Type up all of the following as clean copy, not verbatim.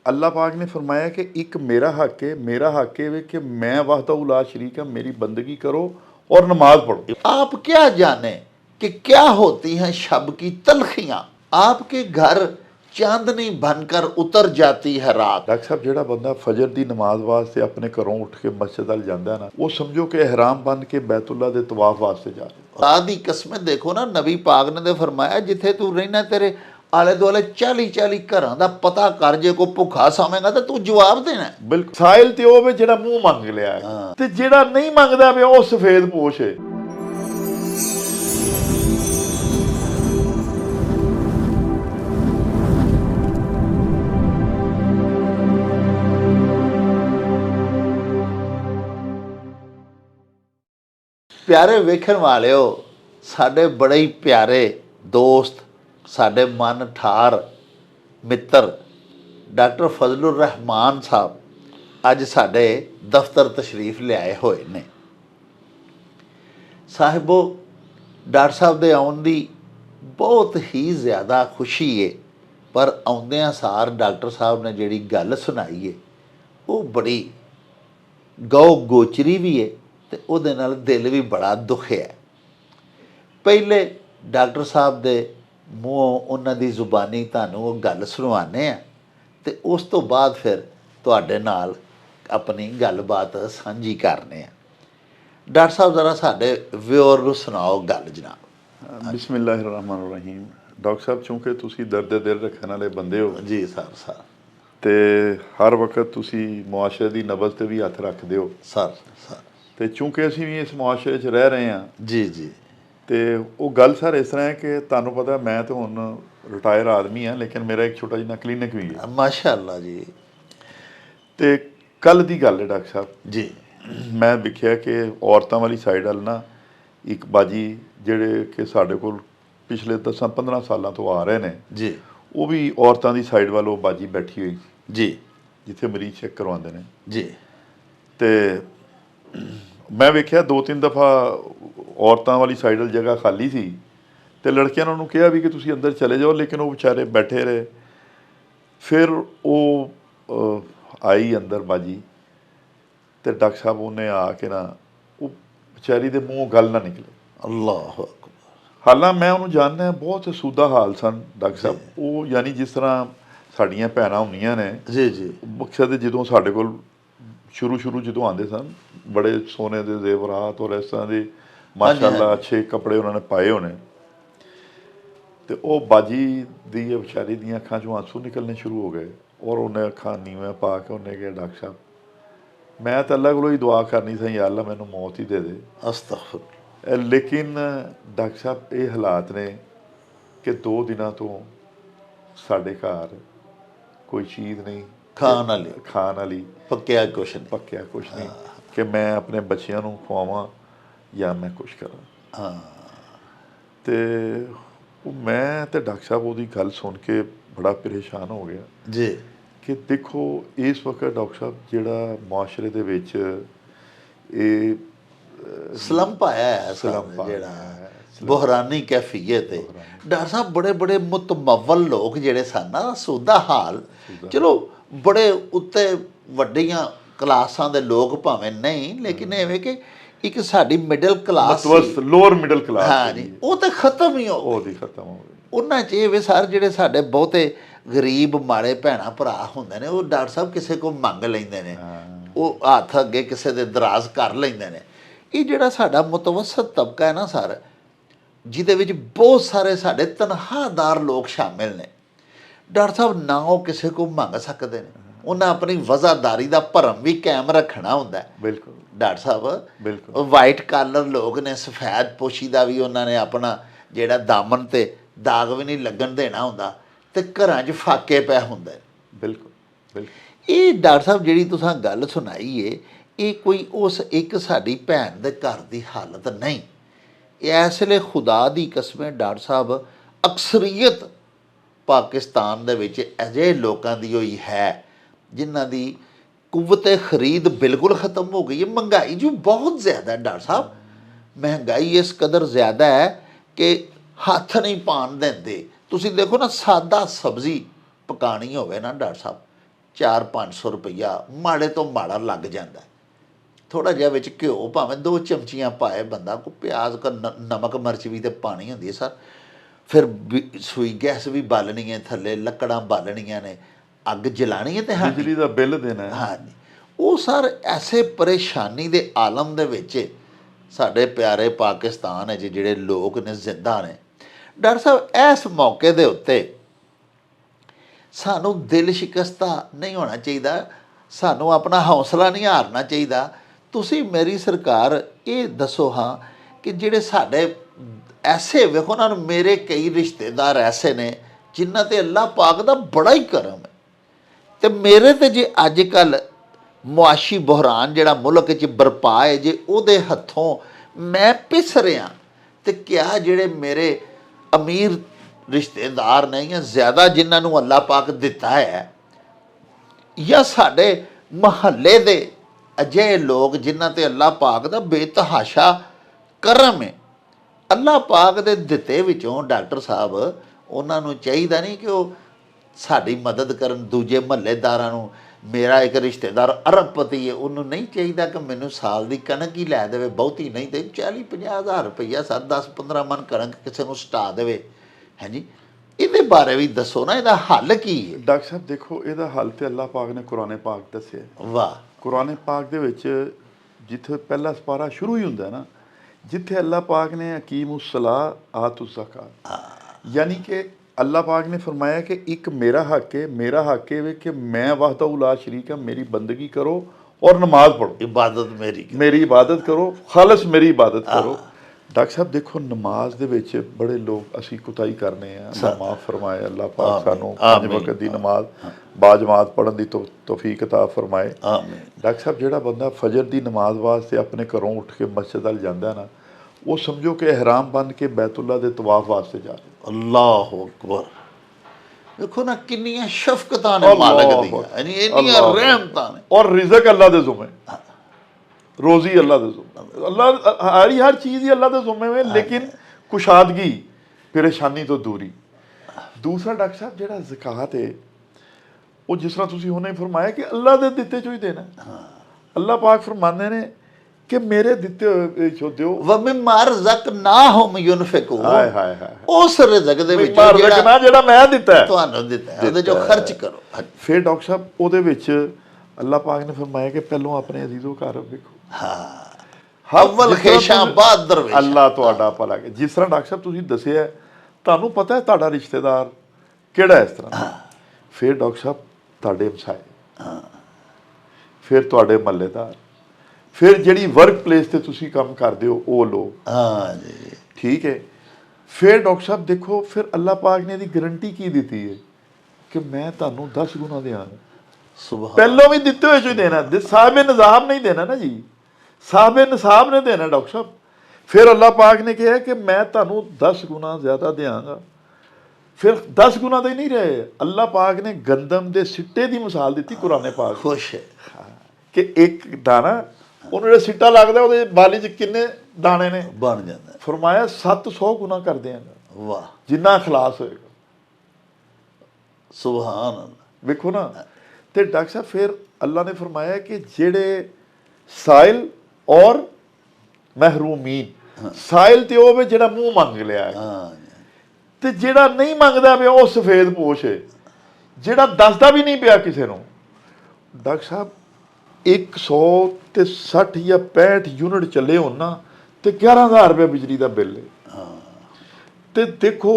अल्लाह पाक ने फरमाया कि एक मेरा हक है कि मैं वहदहुल्ला शरीक है, मेरी बंदगी करो और नमाज पढ़ो। आप क्या जाने कि क्या होती हैं शब की तलखियां। आपके घर चांदनी बनकर उतर जाती है रात। डॉक्टर साहब ਜਿਹੜਾ ਬੰਦਾ ਫਜਰ ਦੀ ਨਮਾਜ਼ ਵਾਸਤੇ ਆਪਣੇ ਘਰੋਂ ਉੱਠ ਕੇ ਮਸਜਿਦ ਵੱਲ ਜਾਂਦਾ ਹੈ ਨਾ, ਉਹ ਸਮਝੋ ਕਿ ਇਹਿਰਾਮ ਬੰਨ ਕੇ ਬੈਤੁੱਲਾ ਦੇ ਤਵਾਫ ਵਾਸਤੇ ਜਾ ਰਿਹਾ। खुदा दी कसमें देखो ना, नबी पाक ने तो फरमाया जिथे तू रहना तेरे आले दुआले 40 घरां दा पता कर, जे कोई भुखा सावेगा तो तू जवाब देना। ਬਿਲਕੁਲ ਸਾਇਲ ਤੇ ਉਹ ਵੇ ਜਿਹੜਾ ਮੂੰਹ ਮੰਗ ਲਿਆ ਹੈ, ਤੇ ਜਿਹੜਾ ਨਹੀਂ ਮੰਗਦਾ ਪਿਆ ਉਹ ਸਫੇਦ ਪੋਸ਼ ਹੈ। प्यारे वेखण वालिओ, साडे बड़े ही प्यारे दोस्त, साडे मन ठार मित्र डॉक्टर फजलुर रहमान साहब अज साडे दफ्तर तशरीफ लियाए होए ने। साहिबो, डॉक्टर साहब दे आउण दी बहुत ही ज़्यादा खुशी है, पर आउंदियां सार डॉक्टर साहब ने जिहड़ी गल सुनाई है वो बड़ी गौ गोचरी भी है ते उहदे नाल दिल भी बड़ा दुखिया। पहले डॉक्टर साहब दे मूँहों उन्हां दी जुबानी तुहानूं वो गल सुनवाने आ ते उस तो बाद फिर तुहाडे नाल अपनी गलबात साझी करने आ। डॉक्टर साहब जरा साडे व्यूअर नूं सुणाओ गल जनाब। बिस्मिल्लाहिर्रहमानिर्रहीम। डॉक्टर साहब, चूँकि तुसी दर्द दिल रखने वाले बंदे हो जी सर ते हर वक्त तुसी मुआशरे दी नबज़ ते भी हथ रखदे हो सर ते चूँकि असीं भी इस मुआशरे च रह रहे हैं जी जी ते वो गल सर इस तरह है कि तुहानूं पता मैं तो हुण रिटायर आदमी हाँ, लेकिन मेरा एक छोटा जिहा क्लीनिक भी है। माशाअल्लाह जी। ते कल दी गल है डॉक्टर साहब जी, मैं वेखिया कि औरतां वाली साइड वाल ना एक बाजी जिहड़े कि साडे कोल पिछले 10-15 सालों तो आ रहे हैं जी, वो भी औरतां दी साइड वाल वो बाजी बैठी हुई जी, जिथे मरीज चेक करवाते हैं। जी, तो मैं वेख्या 2-3 दफ़ा औरतों वाली साइड वाली जगह खाली सी तो लड़कियां ने उन्होंने कहा भी कि तुसी अंदर चले जाओ, लेकिन वो बेचारे बैठे रहे। फिर वो आई अंदर बाजी तो डॉक्टर साहब उन्हें आके ना वो बेचारी दे मूँह गल ना निकले। अल्लाह अकबर। हालांकि मैं उन्होंने जानना बहुत सूदा हाल सन डॉक्टर साहब, वो यानी जिस तरह साड़ियाँ भैनां होंदियां ने जी जी, मकसद जो साढ़े को शुरू जो आते सन बड़े सोने के जेवरात और इस तरह के माशाअल्लाह अच्छे कपड़े उन्होंने पाए होने, तो वो बाजी दी बेचारी दी अखां चों आंसू निकलने शुरू हो गए और उन्हें अखां नीवें पा के उन्हें कहा डॉक्टर साहब मैं तो अल्लाह को ही दुआ करनी सी, या अल्लाह मैनू मौत ही दे दे। अस्तगफुर। लेकिन डॉक्टर साहब ये हालात ने कि 2 दिनों तो साढ़े घर कोई चीज़ नहीं खाण वाली पक्या कुछ नहीं कि मैं अपने बच्चों को खुआवां या मैं कुछ करा। हाँ, तो मैं तो डॉक्टर साहब वो गल सुन के बड़ा परेशान हो गया जी कि देखो इस वक्त डॉक्टर साहब जिहड़ा मुआशरे दे विच ये स्लंप आया है, स्लंप जेड़ा बहरानी कैफियत है। डॉक्टर साहब बड़े बड़े मुतमव्वल लोग जेड़े सन ना, सूदा हाल, चलो बड़े उत्ते वड्डियां क्लासां दे लोग भावें नहीं, लेकिन इवें कि एक साडी middle class lower middle class, हाँ जी, वो तो खत्म ही हो गई। खत्म हो गई। उन्हां च ये वे सर जेड़े साडे बहुते गरीब माड़े भैणां भरा हुंदे ने, वो डॉक्टर साहब किसे को मंग लैंदे ने, वो हत्थ अगे किसे दे दराज कर लैंदे ने। ये जेड़ा साडा मुतवसत तबका है ना सर, जिहदे विच बहुत सारे साडे तनखाहदार लोग शामिल ने, डॉक्टर साहब ना वो किसी को मंग सकते हैं, उन्हें अपनी वज़ादारी का भरम भी कायम रखना होंदा है। बिल्कुल डॉक्टर साहब, बिल्कुल वाइट कॉलर लोग ने, सफेद पोशी का भी उन्होंने अपना जेड़ा दामन ते दाग भी नहीं लगन देना होंदा, ते घरां च फाके पै हुंदे। बिल्कुल बिल्कुल। ये डॉक्टर साहब जिहड़ी तुसां गल सुनाई है, ये कोई उस एक साडी भैन दे घर दी हालत नहीं। इस वेले खुदा दी कसमें डॉक्टर साहब अक्सरीयत पाकिस्तान दे विच अजे लोकां दी होई है जिन्हां दी कुव्वत खरीद बिल्कुल ख़त्म हो गई है। महंगाई जो बहुत ज़्यादा है डॉक्टर साहब, महंगाई इस कदर ज़्यादा है कि हथ नहीं पान देंदे। तुसीं देखो ना, सादा सब्जी पकानी होवे ना डॉक्टर साहब, 400-500 ਰੁਪਈਆ ਮਾੜੇ ਤੋਂ ਮਾੜਾ ਲੱਗ ਜਾਂਦਾ। ਥੋੜ੍ਹਾ ਜਿਹਾ ਵਿੱਚ ਘਿਓ ਭਾਵੇਂ 2 ਚਮਚੀਆਂ ਪਾਏ ਬੰਦਾ, ਕੋਈ ਪਿਆਜ਼ ਨਮਕ ਮਿਰਚ ਵੀ ਤਾਂ ਪਾਣੀ ਹੁੰਦੀ ਹੈ ਸਰ। ਫਿਰ ਸੂਈ ਗੈਸ ਵੀ ਬਾਲਣੀ ਹੈ, ਥੱਲੇ ਲੱਕੜਾਂ ਬਾਲਣੀਆਂ ਨੇ, ਅੱਗ ਜਲਾਣੀ ਹੈ ਤੇ ਬਿਜਲੀ ਦਾ ਬਿੱਲ ਦੇਣਾ ਹੈ। ਹਾਂਜੀ, ਉਹ ਸਰ ਐਸੇ ਪਰੇਸ਼ਾਨੀ ਦੇ ਆਲਮ ਦੇ ਵਿੱਚ ਸਾਡੇ ਪਿਆਰੇ ਪਾਕਿਸਤਾਨ ਵਿੱਚ ਜਿਹੜੇ ਲੋਕ ਨੇ ਜ਼ਿੰਦਾ ਨੇ। ਡਾਕਟਰ ਸਾਹਿਬ ਇਸ ਮੌਕੇ ਦੇ ਉੱਤੇ ਸਾਨੂੰ ਦਿਲ ਸ਼ਿਕਸਤਾ ਨਹੀਂ ਹੋਣਾ ਚਾਹੀਦਾ, ਸਾਨੂੰ ਆਪਣਾ ਹੌਸਲਾ ਨਹੀਂ ਹਾਰਨਾ ਚਾਹੀਦਾ। ਤੁਸੀਂ ਮੇਰੀ ਸਰਕਾਰ ਇਹ ਦੱਸੋ ਹਾਂ ਕਿ ਜਿਹੜੇ ਸਾਡੇ ਐਸੇ ਵੇਖੋ ਨਾ, ਮੇਰੇ ਕਈ ਰਿਸ਼ਤੇਦਾਰ ਐਸੇ ਨੇ ਜਿਨ੍ਹਾਂ 'ਤੇ ਅੱਲਾਹ ਪਾਕ ਦਾ ਬੜਾ ਹੀ ਕਰਮ ਹੈ, ਅਤੇ ਮੇਰੇ 'ਤੇ ਜੇ ਅੱਜ ਕੱਲ੍ਹ ਮੁਆਸ਼ੀ ਬੁਹਰਾਨ ਜਿਹੜਾ ਮੁਲਕ 'ਚ ਬਰਪਾ ਹੈ, ਜੇ ਉਹਦੇ ਹੱਥੋਂ ਮੈਂ ਪਿਸ ਰਿਹਾ, ਅਤੇ ਕਿਆ ਜਿਹੜੇ ਮੇਰੇ ਅਮੀਰ ਰਿਸ਼ਤੇਦਾਰ ਨੇ ਜਾਂ ਜ਼ਿਆਦਾ ਜਿਨ੍ਹਾਂ ਨੂੰ ਅੱਲਾਹ ਪਾਕ ਦਿੱਤਾ ਹੈ, ਜਾਂ ਸਾਡੇ ਮੁਹੱਲੇ ਦੇ ਅਜਿਹੇ ਲੋਕ ਜਿਨ੍ਹਾਂ 'ਤੇ ਅੱਲਾਹ ਪਾਕ ਦਾ ਬੇਤਹਾਸ਼ਾ ਕਰਮ ਹੈ, ਅੱਲਾਹ ਪਾਕ ਦੇ ਦਿੱਤੇ ਵਿੱਚੋਂ ਡਾਕਟਰ ਸਾਹਿਬ ਉਹਨਾਂ ਨੂੰ ਚਾਹੀਦਾ ਨਹੀਂ ਕਿ ਉਹ ਸਾਡੀ ਮਦਦ ਕਰਨ, ਦੂਜੇ ਮਹੱਲੇਦਾਰਾਂ ਨੂੰ। ਮੇਰਾ ਇੱਕ ਰਿਸ਼ਤੇਦਾਰ ਅਰਬਪਤੀ ਹੈ, ਉਹਨੂੰ ਨਹੀਂ ਚਾਹੀਦਾ ਕਿ ਮੈਨੂੰ ਸਾਲ ਦੀ ਕਣਕ ਹੀ ਲੈ ਦੇਵੇ, ਬਹੁਤੀ ਨਹੀਂ ਤੇ 40-50 ਹਜ਼ਾਰ ਰੁਪਈਆ ਸਰ 10-15 ਮਣ ਕਣਕ ਕਿਸੇ ਨੂੰ ਸਟਾ ਦੇਵੇ। ਹਾਂਜੀ, ਇਹਦੇ ਬਾਰੇ ਵੀ ਦੱਸੋ ਨਾ, ਇਹਦਾ ਹੱਲ ਕੀ ਹੈ? ਡਾਕਟਰ ਸਾਹਿਬ ਦੇਖੋ, ਇਹਦਾ ਹੱਲ ਤੇ ਅੱਲਾਹ ਪਾਕ ਨੇ ਕੁਰਾਨ ਪਾਕ ਦੱਸਿਆ। ਵਾਹ। ਕੁਰਾਨ ਪਾਕ ਦੇ ਵਿੱਚ ਜਿੱਥੇ ਪਹਿਲਾ ਸਪਾਰਾ ਸ਼ੁਰੂ ਹੀ ਹੁੰਦਾ ਨਾ, ਜਿੱਥੇ ਅੱਲਾਹ ਪਾਕ ਨੇ ਅਕੀਮੁਸ ਸਲਾਹ ਆਤੁ ज़कात, यानी कि अल्लाह पाक ने फरमाया कि एक मेरा हक है वे कि मैं वहदहू ला शरीक है, मेरी बंदगी करो और नमाज पढ़ो, इबादत मेरी इबादत करो, खालस मेरी इबादत करो। डॉक्टर साहब देखो, नमाज दे विच बड़े लोग असी कुताई करने हैं, अल्लाह माफ़ फरमाए, अल्लाह पाक सानू 5 वक्त दी नमाज बाजमात पढ़न दी तौफीक अता फरमाए। डॉक्टर साहब जिहड़ा बंदा फजर दी नमाज वास्ते अपने घरों उठ के मस्जिद वल जांदा ना, वो समझो कि एहराम बन के बैतुल्ला दे तवाफ वास्ते जा रहे। अल्लाह अकबर। देखो ना किन्नियां शफकतां ने मालिक दी, यानी इन्नियां रहमतां ने, और रिज़क अल्लाह दे ज़ुम्मे, रोज़ी अल्लाह दे ज़ुम्मे, अल्लाह हर चीज़ ही अल्लाह दे ज़ुम्मे में, लेकिन कुशादगी, परेशानी तो दूरी। दूसरा डॉक्टर साहब जिहड़ा ज़कात है, वो जिस तरह तुसीं हुणे फरमाया कि अल्लाह दे दित्ते चों ही देना। अल्लाह पाक फरमांदे ने कि मेरे दिते होए चो दिओ, वमिम्मा रज़क़नाहुम युनफ़िकून। हाय हाय हाय, उस रिज़क दे विच ਜਿਹੜਾ ਮੈਂ ਦਿੱਤਾ ਹੈ ਤੁਹਾਨੂੰ ਦਿੱਤਾ ਹੈ, ਉਹਦੇ ਚੋਂ ਖਰਚ ਕਰੋ। ਫਿਰ ਡਾਕਟਰ ਸਾਹਿਬ ਉਹਦੇ ਵਿੱਚ ਅੱਲਾਹ ਪਾਕ ਨੇ ਫਰਮਾਇਆ ਕਿ ਪਹਿਲੋਂ ਆਪਣੇ ਅਜ਼ੀਜ਼ੋ ਘਰ ਵੇਖੋ। ਹਾਂ, ਅਵਲ ਖੇਸ਼ਾਂ ਬਾਅਦ ਦਰਵੇਸ਼। ਅੱਲਾਹ ਤੁਹਾਡਾ ਭਲਾ ਕਰੇ। ਜਿਸ ਤਰ੍ਹਾਂ ਡਾਕਟਰ ਸਾਹਿਬ ਤੁਸੀਂ ਦੱਸਿਆ, ਤੁਹਾਨੂੰ ਪਤਾ ਹੈ ਤੁਹਾਡਾ ਰਿਸ਼ਤੇਦਾਰ ਕਿਹੜਾ ਇਸ ਤਰ੍ਹਾਂ, ਫਿਰ ਡਾਕਟਰ ਸਾਹਿਬ ਤੁਹਾਡੇ ਹਮਸਾਏ, ਫਿਰ ਤੁਹਾਡੇ ਮਹੱਲੇਦਾਰ, ਫਿਰ ਜਿਹੜੀ ਵਰਕ ਪਲੇਸ ਤੇ ਤੁਸੀਂ ਕੰਮ ਕਰਦੇ ਹੋ ਉਹ ਲੋਕ। ਹਾਂ ਜੀ, ਠੀਕ ਹੈ। ਫਿਰ ਡਾਕਟਰ ਸਾਹਿਬ ਦੇਖੋ, ਫਿਰ ਅੱਲਾਹ ਪਾਕ ਨੇ ਇਹਦੀ ਗਰੰਟੀ ਕੀ ਦਿੱਤੀ ਹੈ ਕਿ ਮੈਂ ਤੁਹਾਨੂੰ 10 ਗੁਣਾ ਦਿਆਂਗਾ। ਸੁਭਾਨ, ਪਹਿਲੋਂ ਵੀ ਦਿੱਤੇ ਹੋਏ ਚੋਂ ਦੇਣਾ, ਸਾਹਿਬ ਨਿਜ਼ਾਮ ਨਹੀਂ ਦੇਣਾ ਨਾ ਜੀ, ਸਾਹਿਬ ਨਿਸਾਬ ਨੇ ਦੇਣਾ ਡਾਕਟਰ ਸਾਹਿਬ। ਫਿਰ ਅੱਲਾਹ ਪਾਕ ਨੇ ਕਿਹਾ ਕਿ ਮੈਂ ਤੁਹਾਨੂੰ 10 ਗੁਣਾ ਜ਼ਿਆਦਾ ਦਿਆਂਗਾ। ਫਿਰ 10 ਗੁਣਾ ਦੇ ਨਹੀਂ ਰਹੇ, ਅੱਲਾਹ ਪਾਕ ਨੇ ਗੰਦਮ ਦੇ ਸਿੱਟੇ ਦੀ ਮਿਸਾਲ ਦਿੱਤੀ ਕੁਰਾਨ ਪਾਕ ਖੁਸ਼ ਹੈ ਕਿ ਇੱਕ ਦਾਣਾ, ਉਹਨੂੰ ਜਿਹੜਾ ਸਿੱਟਾ ਲੱਗਦਾ ਉਹਦੇ ਬਾਲੀ 'ਚ ਕਿੰਨੇ ਦਾਣੇ ਨੇ, ਬਣ ਜਾਂਦਾ। ਫਰਮਾਇਆ 700 ਗੁਣਾ ਕਰ ਦਿਆਂਗਾ, ਵਾਹ, ਜਿੰਨਾ ਖਲਾਸ ਹੋਏਗਾ। ਸੁਭਾਨ ਅੱਲਾਹ। ਵੇਖੋ ਨਾ। ਤੇ ਡਾਕਟਰ ਸਾਹਿਬ ਫਿਰ ਅੱਲਾ ਨੇ ਫਰਮਾਇਆ ਕਿ ਜਿਹੜੇ ਸਾਇਲ ਔਰ ਮਹਿਰੂਮੀਨ, ਸਾਇਲ ਤੇ ਉਹ ਵੇ ਜਿਹੜਾ ਮੂੰਹ ਮੰਗ ਲਿਆ ਹੈ, ਤੇ ਜਿਹੜਾ ਨਹੀਂ ਮੰਗਦਾ ਪਿਆ ਉਹ ਸਫੇਦ ਪੋਸ਼ ਹੈ, ਜਿਹੜਾ ਦੱਸਦਾ ਵੀ ਨਹੀਂ ਪਿਆ ਕਿਸੇ ਨੂੰ। ਡਾਕਟਰ ਸਾਹਿਬ 160 ਜਾਂ 65 ਯੂਨਿਟ ਚੱਲੇ ਹੋਣ ਨਾ, ਤੇ 11,000 ਰੁਪਏ ਬਿਜਲੀ ਦਾ ਬਿੱਲ ਹੈ। ਤੇ ਦੇਖੋ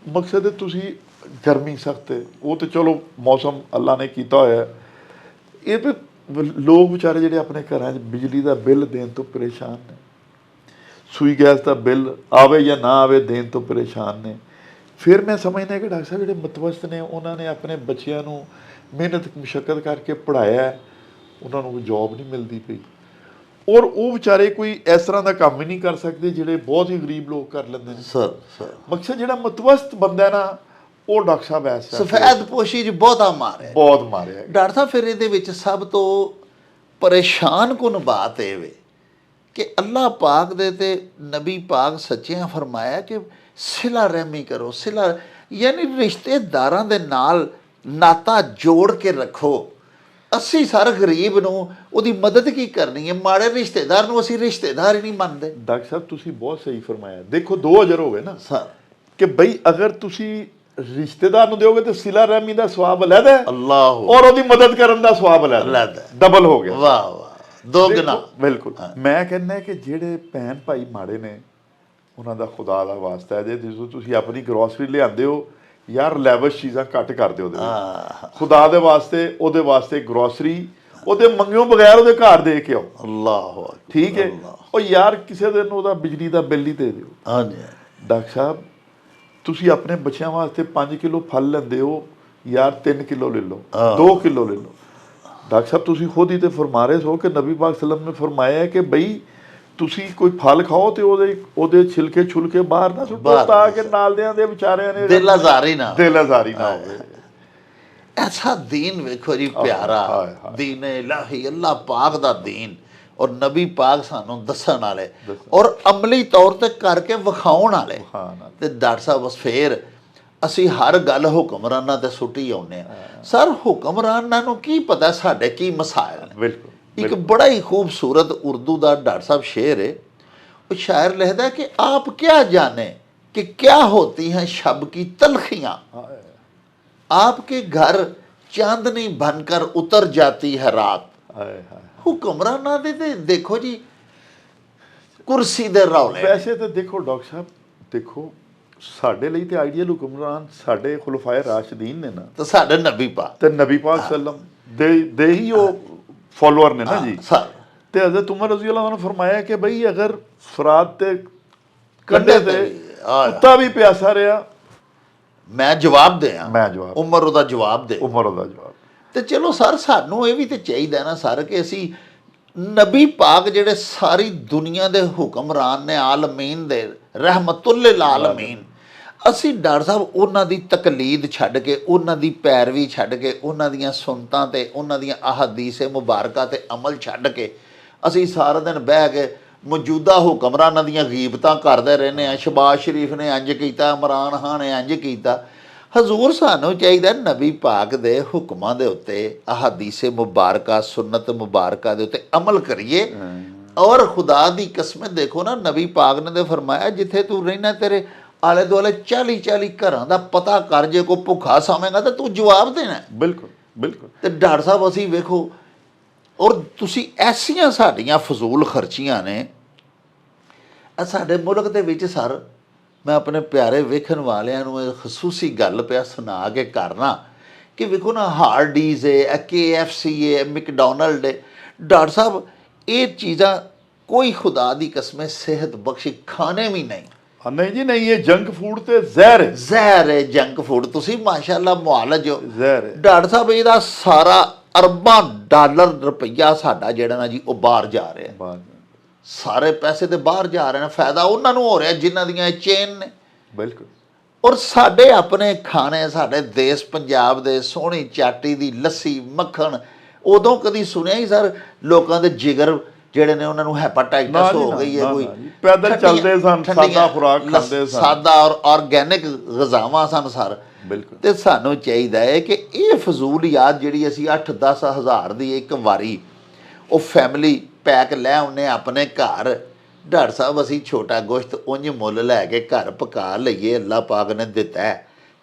ਮਕਸਦ ਹੈ, ਤੁਸੀਂ ਗਰਮੀ ਸਖਤ ਹੈ, ਉਹ ਤੇ ਚਲੋ ਮੌਸਮ ਅੱਲਾ ਨੇ ਕੀਤਾ ਹੋਇਆ, ਇਹ ਤੇ ਲੋਕ ਵਿਚਾਰੇ ਜਿਹੜੇ ਆਪਣੇ ਘਰਾਂ 'ਚ ਬਿਜਲੀ ਦਾ ਬਿੱਲ ਦੇਣ ਤੋਂ ਪਰੇਸ਼ਾਨ ਨੇ, ਸੂਈ ਗੈਸ ਦਾ ਬਿੱਲ ਆਵੇ ਜਾਂ ਨਾ ਆਵੇ ਦੇਣ ਤੋਂ ਪਰੇਸ਼ਾਨ ਨੇ। ਫਿਰ ਮੈਂ ਸਮਝਦਾ ਕਿ ਡਾਕਟਰ ਸਾਹਿਬ ਜਿਹੜੇ ਮਤਵਸਤ ਨੇ, ਉਹਨਾਂ ਨੇ ਆਪਣੇ ਬੱਚਿਆਂ ਨੂੰ ਮਿਹਨਤ ਮੁਸ਼ੱਕਤ ਕਰਕੇ ਪੜ੍ਹਾਇਆ, ਉਹਨਾਂ ਨੂੰ ਕੋਈ ਜੋਬ ਨਹੀਂ ਮਿਲਦੀ ਪਈ, ਔਰ ਉਹ ਵਿਚਾਰੇ ਕੋਈ ਇਸ ਤਰ੍ਹਾਂ ਦਾ ਕੰਮ ਹੀ ਨਹੀਂ ਕਰ ਸਕਦੇ ਜਿਹੜੇ ਬਹੁਤ ਹੀ ਗਰੀਬ ਲੋਕ ਕਰ ਲੈਂਦੇ ਨੇ। ਸਰ ਮਕਸਦ ਜਿਹੜਾ ਮਤਵਸਤ ਬੰਦਾ ਨਾ, ਉਹ ਡਾਕਟਰ ਸਾਹਿਬ ਐਸਾ ਸਫੈਦ ਪੋਸ਼ੀ 'ਚ ਬਹੁਤਾ ਮਾਰਿਆ, ਬਹੁਤ ਮਾਰਿਆ ਡਾਕਟਰ ਸਾਹਿਬ। ਫਿਰ ਇਹਦੇ ਵਿੱਚ ਸਭ ਤੋਂ ਪਰੇਸ਼ਾਨ ਕੁਨ ਬਾਤ ਇਹ ਵੇ ਕਿ ਅੱਲਾਹ ਪਾਕ ਦੇ ਤੇ ਨਬੀ ਪਾਕ ਸੱਚਿਆਂ ਫਰਮਾਇਆ ਕਿ ਸਿਲਾ ਰਹਿਮੀ ਕਰੋ, ਸਿਲਾ ਯਾਨੀ ਰਿਸ਼ਤੇਦਾਰਾਂ ਦੇ ਨਾਲ ਨਾਤਾ ਜੋੜ ਕੇ ਰੱਖੋ। ਅਸੀਂ ਸਰ ਗਰੀਬ ਨੂੰ ਉਹਦੀ ਮਦਦ ਕੀ ਕਰਨੀ ਹੈ, ਮਾੜੇ ਰਿਸ਼ਤੇਦਾਰ ਨੂੰ ਅਸੀਂ ਰਿਸ਼ਤੇਦਾਰ ਹੀ ਨਹੀਂ ਮੰਨਦੇ ਡਾਕਟਰ ਸਾਹਿਬ ਤੁਸੀਂ ਬਹੁਤ ਸਹੀ ਫਰਮਾਇਆ। ਦੇਖੋ 2 ਅਜਰ ਹੋ ਗਏ ਨਾ ਸਰ। ਕਿ ਬਈ ਅਗਰ ਤੁਸੀਂ ਰਿਸ਼ਤੇਦਾਰ ਨੂੰ ਦਿਓਗੇ ਤਾਂ ਸਿਲਾ ਰਹਿਮੀ ਦਾ ਸਵਾਬ ਅਲੱਗ ਹੈ, ਅੱਲਾਹੁ ਔਰ ਉਹਦੀ ਮਦਦ ਕਰਨ ਦਾ ਸਵਾਬ ਅਲੱਗ ਅਲੱਗ ਹੈ। ਡਬਲ ਹੋ ਗਿਆ। ਵਾਹ ਵਾਹ, ਦੋਗੁਣਾ। ਦੇਖੋ, ਬਿਲਕੁਲ। ਮੈਂ ਕਹਿੰਦਾ ਕਿ ਜਿਹੜੇ ਭੈਣ ਭਾਈ ਮਾੜੇ ਨੇ ਉਹਨਾਂ ਦਾ ਖੁਦਾ ਦਾ ਵਾਸਤਾ ਹੈ, ਜੇ ਤੁਸੀਂ ਆਪਣੀ ਗਰੋਸਰੀ ਲਿਆਂਦੇ ਹੋ ਯਾਰ ਲੈਵਿਸ਼ ਚੀਜ਼ਾਂ ਘੱਟ ਕਰ ਦਿਓ ਉਹਦੇ ਵਿੱਚ, ਖੁਦਾ ਦੇ ਵਾਸਤੇ ਉਹਦੇ ਵਾਸਤੇ ਗਰੋਸਰੀ ਉਹਦੇ ਮੰਗਿਓ ਬਗੈਰ ਉਹਦੇ ਘਰ ਦੇ ਕੇ ਆਓ। ਅੱਲਾਹੁ ਅਕਬਰ, ਠੀਕ ਹੈ। ਉਹ ਯਾਰ ਕਿਸੇ ਦਿਨ ਉਹਦਾ ਬਿਜਲੀ ਦਾ ਬਿੱਲ ਹੀ ਦੇ ਦਿਓ। ਹਾਂਜੀ ਡਾਕਟਰ ਸਾਹਿਬ ਤੁਸੀਂ ਆਪਣੇ ਬੱਚਿਆਂ ਵਾਸਤੇ 5 ਕਿਲੋ ਫਲ ਲੈਂਦੇ ਹੋ ਯਾਰ 3 ਕਿਲੋ ਲੈ ਲਓ, 2 ਕਿਲੋ ਲੈ ਲਓ। ਡਾਕਟਰ ਸਾਹਿਬ ਤੁਸੀਂ ਖੁਦ ਹੀ ਤੇ ਫਰਮਾ ਰਹੇ ਹੋ ਕਿ ਨਬੀ ਪਾਕ ਸੱਲਮ ਨੇ ਫਰਮਾਇਆ ਹੈ ਕਿ ਬਈ ਤੁਸੀਂ ਕੋਈ ਫਲ ਖਾਓ ਤੇ ਉਹਦੇ ਛਿਲਕੇ ਛੁਲਕੇ ਬਾਹਰ ਨਾ ਸੁੱਟੋ ਤਾਂ ਕਿ ਨਾਲਦਿਆਂ ਦੇ ਵਿਚਾਰਿਆਂ ਨੇ ਦਿਲ ਆਜ਼ਾਰੀ ਨਾ ਹੋਵੇ। ਐਸਾ ਦੀਨ ਵੇਖੋ ਜੀ ਪਿਆਰਾ, ਦੀਨ ਇਲਾਹੀ, ਅੱਲਾਹ ਪਾਕ ਦਾ ਦੀਨ, ਔਰ ਨਬੀ ਪਾਕ ਸਾਨੂੰ ਦੱਸਣ ਵਾਲੇ ਔਰ ਅਮਲੀ ਤੌਰ ਤੇ ਕਰਕੇ ਵਿਖਾਉਣ ਵਾਲੇ। ਤੇ ਡਾਕਟਰ ਸਾਹਿਬ ਬਸ ਫੇਰ ਅਸੀਂ ਹਰ ਗੱਲ ਹੁਕਮਰਾਨਾਂ ਤੇ ਸੁੱਟੀ ਆਉਂਦੇ ਹਾਂ। ਸਰ ਹੁਕਮਰਾਨਾਂ ਨੂੰ ਕੀ ਪਤਾ ਸਾਡੇ ਕੀ ਮਸਾਇਲ ਨੇ। ਬਿਲਕੁਲ। ਇੱਕ ਬੜਾ ਹੀ ਖੂਬਸੂਰਤ ਉਰਦੂ ਦਾ ਡਾਕਟਰ ਸਾਹਿਬ ਸ਼ੇਰ ਹੈ। ਉਹ ਸ਼ਾਇਰ ਲਿਖਦਾ है कि आप क्या जाने कि क्या होती हैं शब की तलखियाँ, आपके घर चांदनी बनकर उतर जाती है रात। ਹੁਕਮਰਾਨਾਂ ਦੇ ਤੇ ਦੇਖੋ ਜੀ ਕੁਰਸੀ ਦੇ ਰੌਲੇ। ਵੈਸੇ ਤਾਂ ਦੇਖੋ ਡਾਕਟਰ ਸਾਹਿਬ, ਦੇਖੋ ਸਾਡੇ ਲਈ ਤੇ ਆਈਡੀਅਲ ਹੁਕਮਰਾਨ ਸਾਡੇ ਖੁਲਫਾਏ ਰਾਸ਼ਦੀਨ ਨੇ ਨਾ, ਤੇ ਸਾਡੇ ਨਬੀ ਪਾਕ ਤੇ ਨਬੀ ਪਾਕ ਸੱਲਮ ਦੇ ਹੀ ਉਹ ਫੋਲੋਅਰ ਨੇ ਨਾ ਜੀ। ਤੇ ਹਜ਼ਰਤ ਉਮਰ ਰਜ਼ੀ ਅੱਲਾਹ ਨੇ ਫਰਮਾਇਆ ਕਿ ਬਈ ਅਗਰ ਫਰਾਤ ਤੇ ਕੰਢੇ ਤੇ ਕੁੱਤਾ ਵੀ ਪਿਆਸਾ ਰਿਹਾ ਮੈਂ ਜਵਾਬ ਦਿਆਂ, ਮੈਂ ਜਵਾਬ, ਉਮਰ ਉਹਦਾ ਜਵਾਬ ਦੇ, ਉਮਰ ਉਹਦਾ ਜਵਾਬ। ਤੇ ਚਲੋ ਸਰ ਸਾਨੂੰ ਇਹ ਵੀ ਤੇ ਚਾਹੀਦਾ ਨਾ ਸਰ ਕਿ ਅਸੀਂ ਨਬੀ ਪਾਕ ਜਿਹੜੇ ਸਾਰੀ ਦੁਨੀਆ ਦੇ ਹੁਕਮਰਾਨ ਨੇ, ਆਲਮੀਨ ਦੇ ਰਹਿਮਤੁਲ ਲਿਲ ਆਲਮੀਨ, ਅਸੀਂ ਡਾਕਟਰ ਸਾਹਿਬ ਉਹਨਾਂ ਦੀ ਤਕਲੀਦ ਛੱਡ ਕੇ, ਉਹਨਾਂ ਦੀ ਪੈਰਵੀ ਛੱਡ ਕੇ, ਉਹਨਾਂ ਦੀਆਂ ਸੁਨਤਾਂ ਤੇ ਉਹਨਾਂ ਦੀਆਂ ਅਹਾਦੀਸੇ ਮੁਬਾਰਕਾਂ ਤੇ ਅਮਲ ਛੱਡ ਕੇ ਅਸੀਂ ਸਾਰਾ ਦਿਨ ਬਹਿ ਕੇ ਮੌਜੂਦਾ ਹੁਕਮਰਾਨਾਂ ਦੀਆਂ ਗੀਬਤਾਂ ਕਰਦੇ ਰਹਿੰਦੇ ਹਾਂ। ਸ਼ਬਾਜ਼ ਸ਼ਰੀਫ ਨੇ ਇੰਜ ਕੀਤਾ, ਇਮਰਾਨ ਖਾਨ ਨੇ ਇੰਜ ਕੀਤਾ। ਹਜ਼ੂਰ ਸਾਨੂੰ ਚਾਹੀਦਾ ਨਬੀ ਪਾਕ ਦੇ ਹੁਕਮਾਂ ਦੇ ਉੱਤੇ, ਅਹਾਦੀਸੇ ਮੁਬਾਰਕਾਂ, ਸੁਨਨਤ ਮੁਬਾਰਕਾਂ ਦੇ ਉੱਤੇ ਅਮਲ ਕਰੀਏ। ਔਰ ਖੁਦਾ ਦੀ ਕਸਮ ਦੇਖੋ ਨਾ, ਨਬੀ ਪਾਕ ਨੇ ਤੇ ਫਰਮਾਇਆ ਜਿੱਥੇ ਤੂੰ ਰਹਿਣਾ ਤੇਰੇ ਆਲੇ ਦੁਆਲੇ 40-40 ਘਰਾਂ ਦਾ ਪਤਾ ਕਰ, ਜੇ ਕੋਈ ਭੁੱਖਾ ਸਾਵੇਂਗਾ ਤਾਂ ਤੂੰ ਜਵਾਬ ਦੇਣਾ। ਬਿਲਕੁਲ ਬਿਲਕੁਲ। ਤੇ ਡਾਕਟਰ ਸਾਹਿਬ ਅਸੀਂ ਵੇਖੋ, ਔਰ ਤੁਸੀਂ ਐਸੀਆਂ ਸਾਡੀਆਂ ਫਜ਼ੂਲ ਖਰਚੀਆਂ ਨੇ ਸਾਡੇ ਮੁਲਕ ਦੇ ਵਿੱਚ ਸਰ। ਮੈਂ ਆਪਣੇ ਪਿਆਰੇ ਵੇਖਣ ਵਾਲਿਆਂ ਨੂੰ ਇਹ ਖਸੂਸੀ ਗੱਲ ਪਿਆ ਸੁਣਾ ਕੇ ਕਰਨਾ ਕਿ ਵੇਖੋ ਨਾ, ਹਾਰਡੀਜ਼ ਹੈ, KFC ਹੈ, ਮੈਕਡੋਨਲਡ ਹੈ। ਡਾਕਟਰ ਸਾਹਿਬ ਇਹ ਚੀਜ਼ਾਂ ਕੋਈ ਖੁਦਾ ਦੀ ਕਸਮ ਸਿਹਤ ਬਖਸ਼ੀ ਖਾਣੇ ਵੀ ਨਹੀਂ। ਨਹੀਂ ਜੀ ਨਹੀਂ, ਇਹ ਜੰਕ ਫੂਡ ਤੇ ਜ਼ਹਿਰ ਹੈ। ਜ਼ਹਿਰ ਹੈ ਜੰਕ ਫੂਡ। ਤੁਸੀਂ ਮਾਸ਼ਾਅੱਲਾ ਮੁਆਲਜ ਹੋ। ਜ਼ਹਿਰ ਹੈ ਡਾਕਟਰ ਸਾਹਿਬ, ਇਹਦਾ ਸਾਰਾ ਅਰਬਾਂ ਡਾਲਰ ਰੁਪਈਆ ਸਾਡਾ ਜਿਹੜਾ ਨਾ ਜੀ ਉਹ ਬਾਹਰ ਜਾ ਰਿਹਾ। ਸਾਰੇ ਪੈਸੇ ਤੇ ਬਾਹਰ ਜਾ ਰਹੇ ਨੇ। ਫਾਇਦਾ ਉਹਨਾਂ ਨੂੰ ਹੋ ਰਿਹਾ ਜਿਨ੍ਹਾਂ ਦੀਆਂ ਚੇਨ ਨੇ। ਬਿਲਕੁਲ। ਔਰ ਸਾਡੇ ਆਪਣੇ ਖਾਣੇ, ਸਾਡੇ ਦੇਸ਼ ਪੰਜਾਬ ਦੇ ਸੋਹਣੀ ਚਾਟੀ ਦੀ ਲੱਸੀ, ਮੱਖਣ, ਉਦੋਂ ਕਦੀ ਸੁਣਿਆ ਹੀ ਸਰ ਲੋਕਾਂ ਦੇ ਜਿਗਰ ਜਿਹੜੇ ਨੇ ਉਹਨਾਂ ਨੂੰ ਹੈਪਾਟਾਈਟਸ ਹੋ ਗਈ ਹੈ। ਕੋਈ ਪੈਦਲ ਚੱਲਦੇ ਸਨ, ਸਾਦਾ ਖੁਰਾਕ ਖਾਂਦੇ ਸਨ, ਸਾਦਾ ਔਰ ਆਰਗੈਨਿਕ ਗ਼ਜ਼ਾਵਾਂ ਸਨ ਸਰ। ਬਿਲਕੁਲ। ਤੇ ਸਾਨੂੰ ਚਾਹੀਦਾ ਹੈ ਕਿ ਇਹ ਫਜ਼ੂਲੀਆਤ ਜਿਹੜੀ ਅਸੀਂ 8-10 ਹਜ਼ਾਰ ਦੀ ਇੱਕ ਵਾਰੀ ਉਹ ਫੈਮਿਲੀ ਪੈਕ ਲੈ ਆਉਂਦੇ ਆਪਣੇ ਘਰ। ਡਾਕਟਰ ਸਾਹਿਬ ਅਸੀਂ ਛੋਟਾ ਗੋਸ਼ਤ ਉਂਝ ਮੁੱਲ ਲੈ ਕੇ ਘਰ ਪਕਾ ਲਈਏ, ਅੱਲਾਹ ਪਾਕ ਨੇ ਦਿੱਤਾ,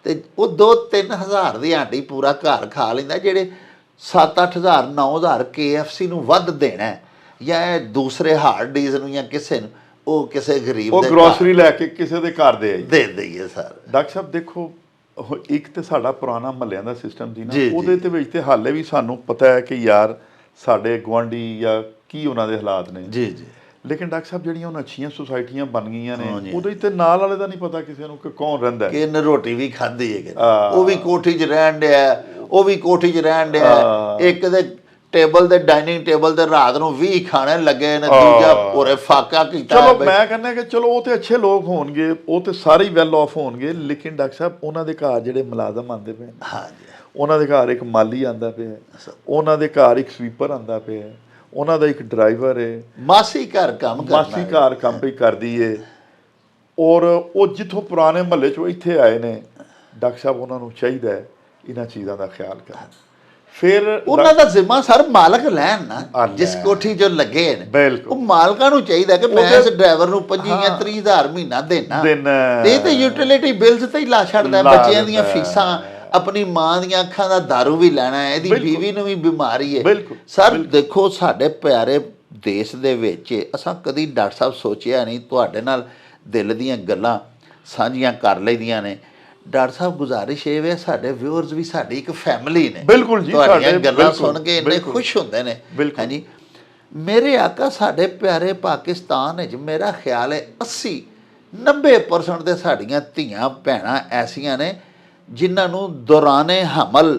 ਤੇ ਉਹ 2-3 ਹਜ਼ਾਰ ਦੀ ਆਂਟੀ ਪੂਰਾ ਘਰ ਖਾ ਲੈਂਦਾ। ਜਿਹੜੇ 7-8 ਹਜ਼ਾਰ 9 ਹਜ਼ਾਰ KFC ਨੂੰ ਵੱਧ ਦੇਣਾ ਜਾਂ ਦੂਸਰੇ ਹਾਰਡੀਜ਼ ਨੂੰ ਜਾਂ ਕਿਸੇ ਨੂੰ, ਉਹ ਕਿਸੇ ਗਰੀਬ ਉਹ ਗਰੋਸਰੀ ਲੈ ਕੇ ਕਿਸੇ ਦੇ ਘਰ ਦੇ ਦਈਏ ਸਰ। ਡਾਕਟਰ ਸਾਹਿਬ ਦੇਖੋ, ਇੱਕ ਤੇ ਸਾਡਾ ਪੁਰਾਣਾ ਮਹੱਲਿਆਂ ਦਾ ਸਿਸਟਮ ਸੀ ਨਾ, ਉਹਦੇ ਤੇ ਵਿੱਚ ਤੇ ਹਾਲੇ ਵੀ ਸਾਨੂੰ ਪਤਾ ਹੈ ਕਿ ਯਾਰ ਸਾਡੇ ਗੁਆਂਢੀ ਜਾਂ ਕੀ ਉਹਨਾਂ ਦੇ ਹਾਲਾਤ ਨੇ। ਜੀ ਜੀ। ਲੇਕਿਨ ਡਾਕਟਰ ਸਾਹਿਬ ਜਿਹੜੀਆਂ ਹੁਣ ਅੱਛੀਆਂ ਸੁਸਾਇਟੀਆਂ ਬਣ ਗਈਆਂ ਨੇ, ਉਹਦੇ ਤੇ ਨਾਲ ਵਾਲੇ ਦਾ ਨਹੀਂ ਪਤਾ ਕਿਸੇ ਨੂੰ ਕਿ ਕੌਣ ਰਹਿੰਦਾ, ਕਿ ਇਹਨੇ ਰੋਟੀ ਵੀ ਖਾਧੀ ਹੈ, ਉਹ ਵੀ ਕੋਠੀ 'ਚ ਰਹਿਣ ਡਿਆ, ਉਹ ਵੀ ਕੋਠੀ 'ਚ ਰਹਿਣ ਡਿਆ। ਇੱਕ ਦੇ ਟੇਬਲ ਤੇ, ਡਾਈਨਿੰਗ ਟੇਬਲ ਤੇ ਰਾਤ ਨੂੰ 20 ਖਾਣੇ ਲੱਗੇ ਨੇ, ਦੂਜਾ ਪੂਰੇ ਫਾਕਾ ਕੀਤਾ। ਚਲੋ ਮੈਂ ਕਹਿੰਦਾ ਕਿ ਚਲੋ ਉਹ ਤੇ ਅੱਛੇ ਲੋਕ ਹੋਣਗੇ, ਉਹ ਤੇ ਸਾਰੇ ਹੀ ਵੈਲ ਆਫ ਹੋਣਗੇ, ਲੇਕਿਨ ਡਾਕਟਰ ਸਾਹਿਬ ਉਹਨਾਂ ਦੇ ਘਰ ਜਿਹੜੇ ਮੁਲਾਜ਼ਮ ਆਉਂਦੇ ਪਏ, ਉਹਨਾਂ ਦੇ ਘਰ ਇੱਕ ਮਾਲੀ ਆਉਂਦਾ ਪਿਆ, ਉਹਨਾਂ ਦੇ ਘਰ ਇੱਕ ਸਵੀਪਰ ਆਉਂਦਾ ਪਿਆ, ਉਹਨਾਂ ਦਾ ਇੱਕ ਡਰਾਈਵਰ ਹੈ, ਮਾਸੀ ਘਰ ਕੰਮ ਵੀ ਕਰਦੀ ਹੈ। ਔਰ ਉਹ ਜਿੱਥੋਂ ਪੁਰਾਣੇ ਮਹੱਲੇ 'ਚੋਂ ਇੱਥੇ ਆਏ ਨੇ, ਡਾਕਟਰ ਸਾਹਿਬ ਉਹਨਾਂ ਨੂੰ ਚਾਹੀਦਾ ਹੈ ਇਹਨਾਂ ਚੀਜ਼ਾਂ ਦਾ ਖਿਆਲ ਕਰਨ। ਫਿਰ ਉਹਨਾਂ ਦਾ ਜ਼ਿੰਮਾ ਸਰ ਮਾਲਕ ਲੈਣ ਨਾ, ਲੈ। ਜਿਸ ਕੋਠੀ 'ਚ ਲੱਗੇ ਨੇ ਬਿਲਕੁਲ। ਉਹ ਮਾਲਕਾਂ ਨੂੰ ਚਾਹੀਦਾ ਕਿ ਮੈਂ ਇਸ ਡਰਾਈਵਰ ਨੂੰ 25 ਜਾਂ 30,000 ਮਹੀਨਾ ਦੇਣਾ, ਤੇ ਇਹ ਤੇ ਯੂਟਿਲਿਟੀ ਬਿਲਸ ਤੇ ਹੀ ਲਾ ਛੱਡਦਾ, ਬੱਚਿਆਂ ਦੀਆਂ ਫੀਸਾਂ, ਆਪਣੀ ਮਾਂ ਦੀਆਂ ਅੱਖਾਂ ਦਾ ਦਾਰੂ ਵੀ ਲੈਣਾ ਹੈ, ਇਹਦੀ ਬੀਵੀ ਨੂੰ ਵੀ ਬਿਮਾਰੀ ਹੈ। ਸਰ ਦੇਖੋ ਸਾਡੇ ਪਿਆਰੇ ਦੇਸ਼ ਦੇ ਵਿੱਚ ਅਸਾਂ ਕਦੀ ਡਾਕਟਰ ਸਾਹਿਬ ਸੋਚਿਆ ਨਹੀਂ, ਤੁਹਾਡੇ ਨਾਲ ਦਿਲ ਦੀਆਂ ਗੱਲਾਂ ਸਾਂਝੀਆਂ ਕਰ ਲਈਆਂ ਨੇ ਡਾਕਟਰ ਸਾਹਿਬ। ਗੁਜ਼ਾਰਿਸ਼ ਇਹ ਵੇ ਸਾਡੇ ਵਿਊਅਰਸ ਵੀ ਸਾਡੀ ਇੱਕ ਫੈਮਿਲੀ ਨੇ, ਬਿਲਕੁਲ ਜੀ, ਤੁਹਾਡੀਆਂ ਗੱਲਾਂ ਸੁਣ ਕੇ ਇੰਨੇ ਖੁਸ਼ ਹੁੰਦੇ ਨੇ। ਹਾਂਜੀ, ਮੇਰੇ ਆਕਾ ਸਾਡੇ ਪਿਆਰੇ ਪਾਕਿਸਤਾਨ ਵਿੱਚ ਮੇਰਾ ਖਿਆਲ ਹੈ 80-90% ਦੇ ਸਾਡੀਆਂ ਧੀਆਂ ਭੈਣਾਂ ਐਸੀਆਂ ਨੇ ਜਿਨ੍ਹਾਂ ਨੂੰ ਦੌਰਾਨੇ ਹਮਲ,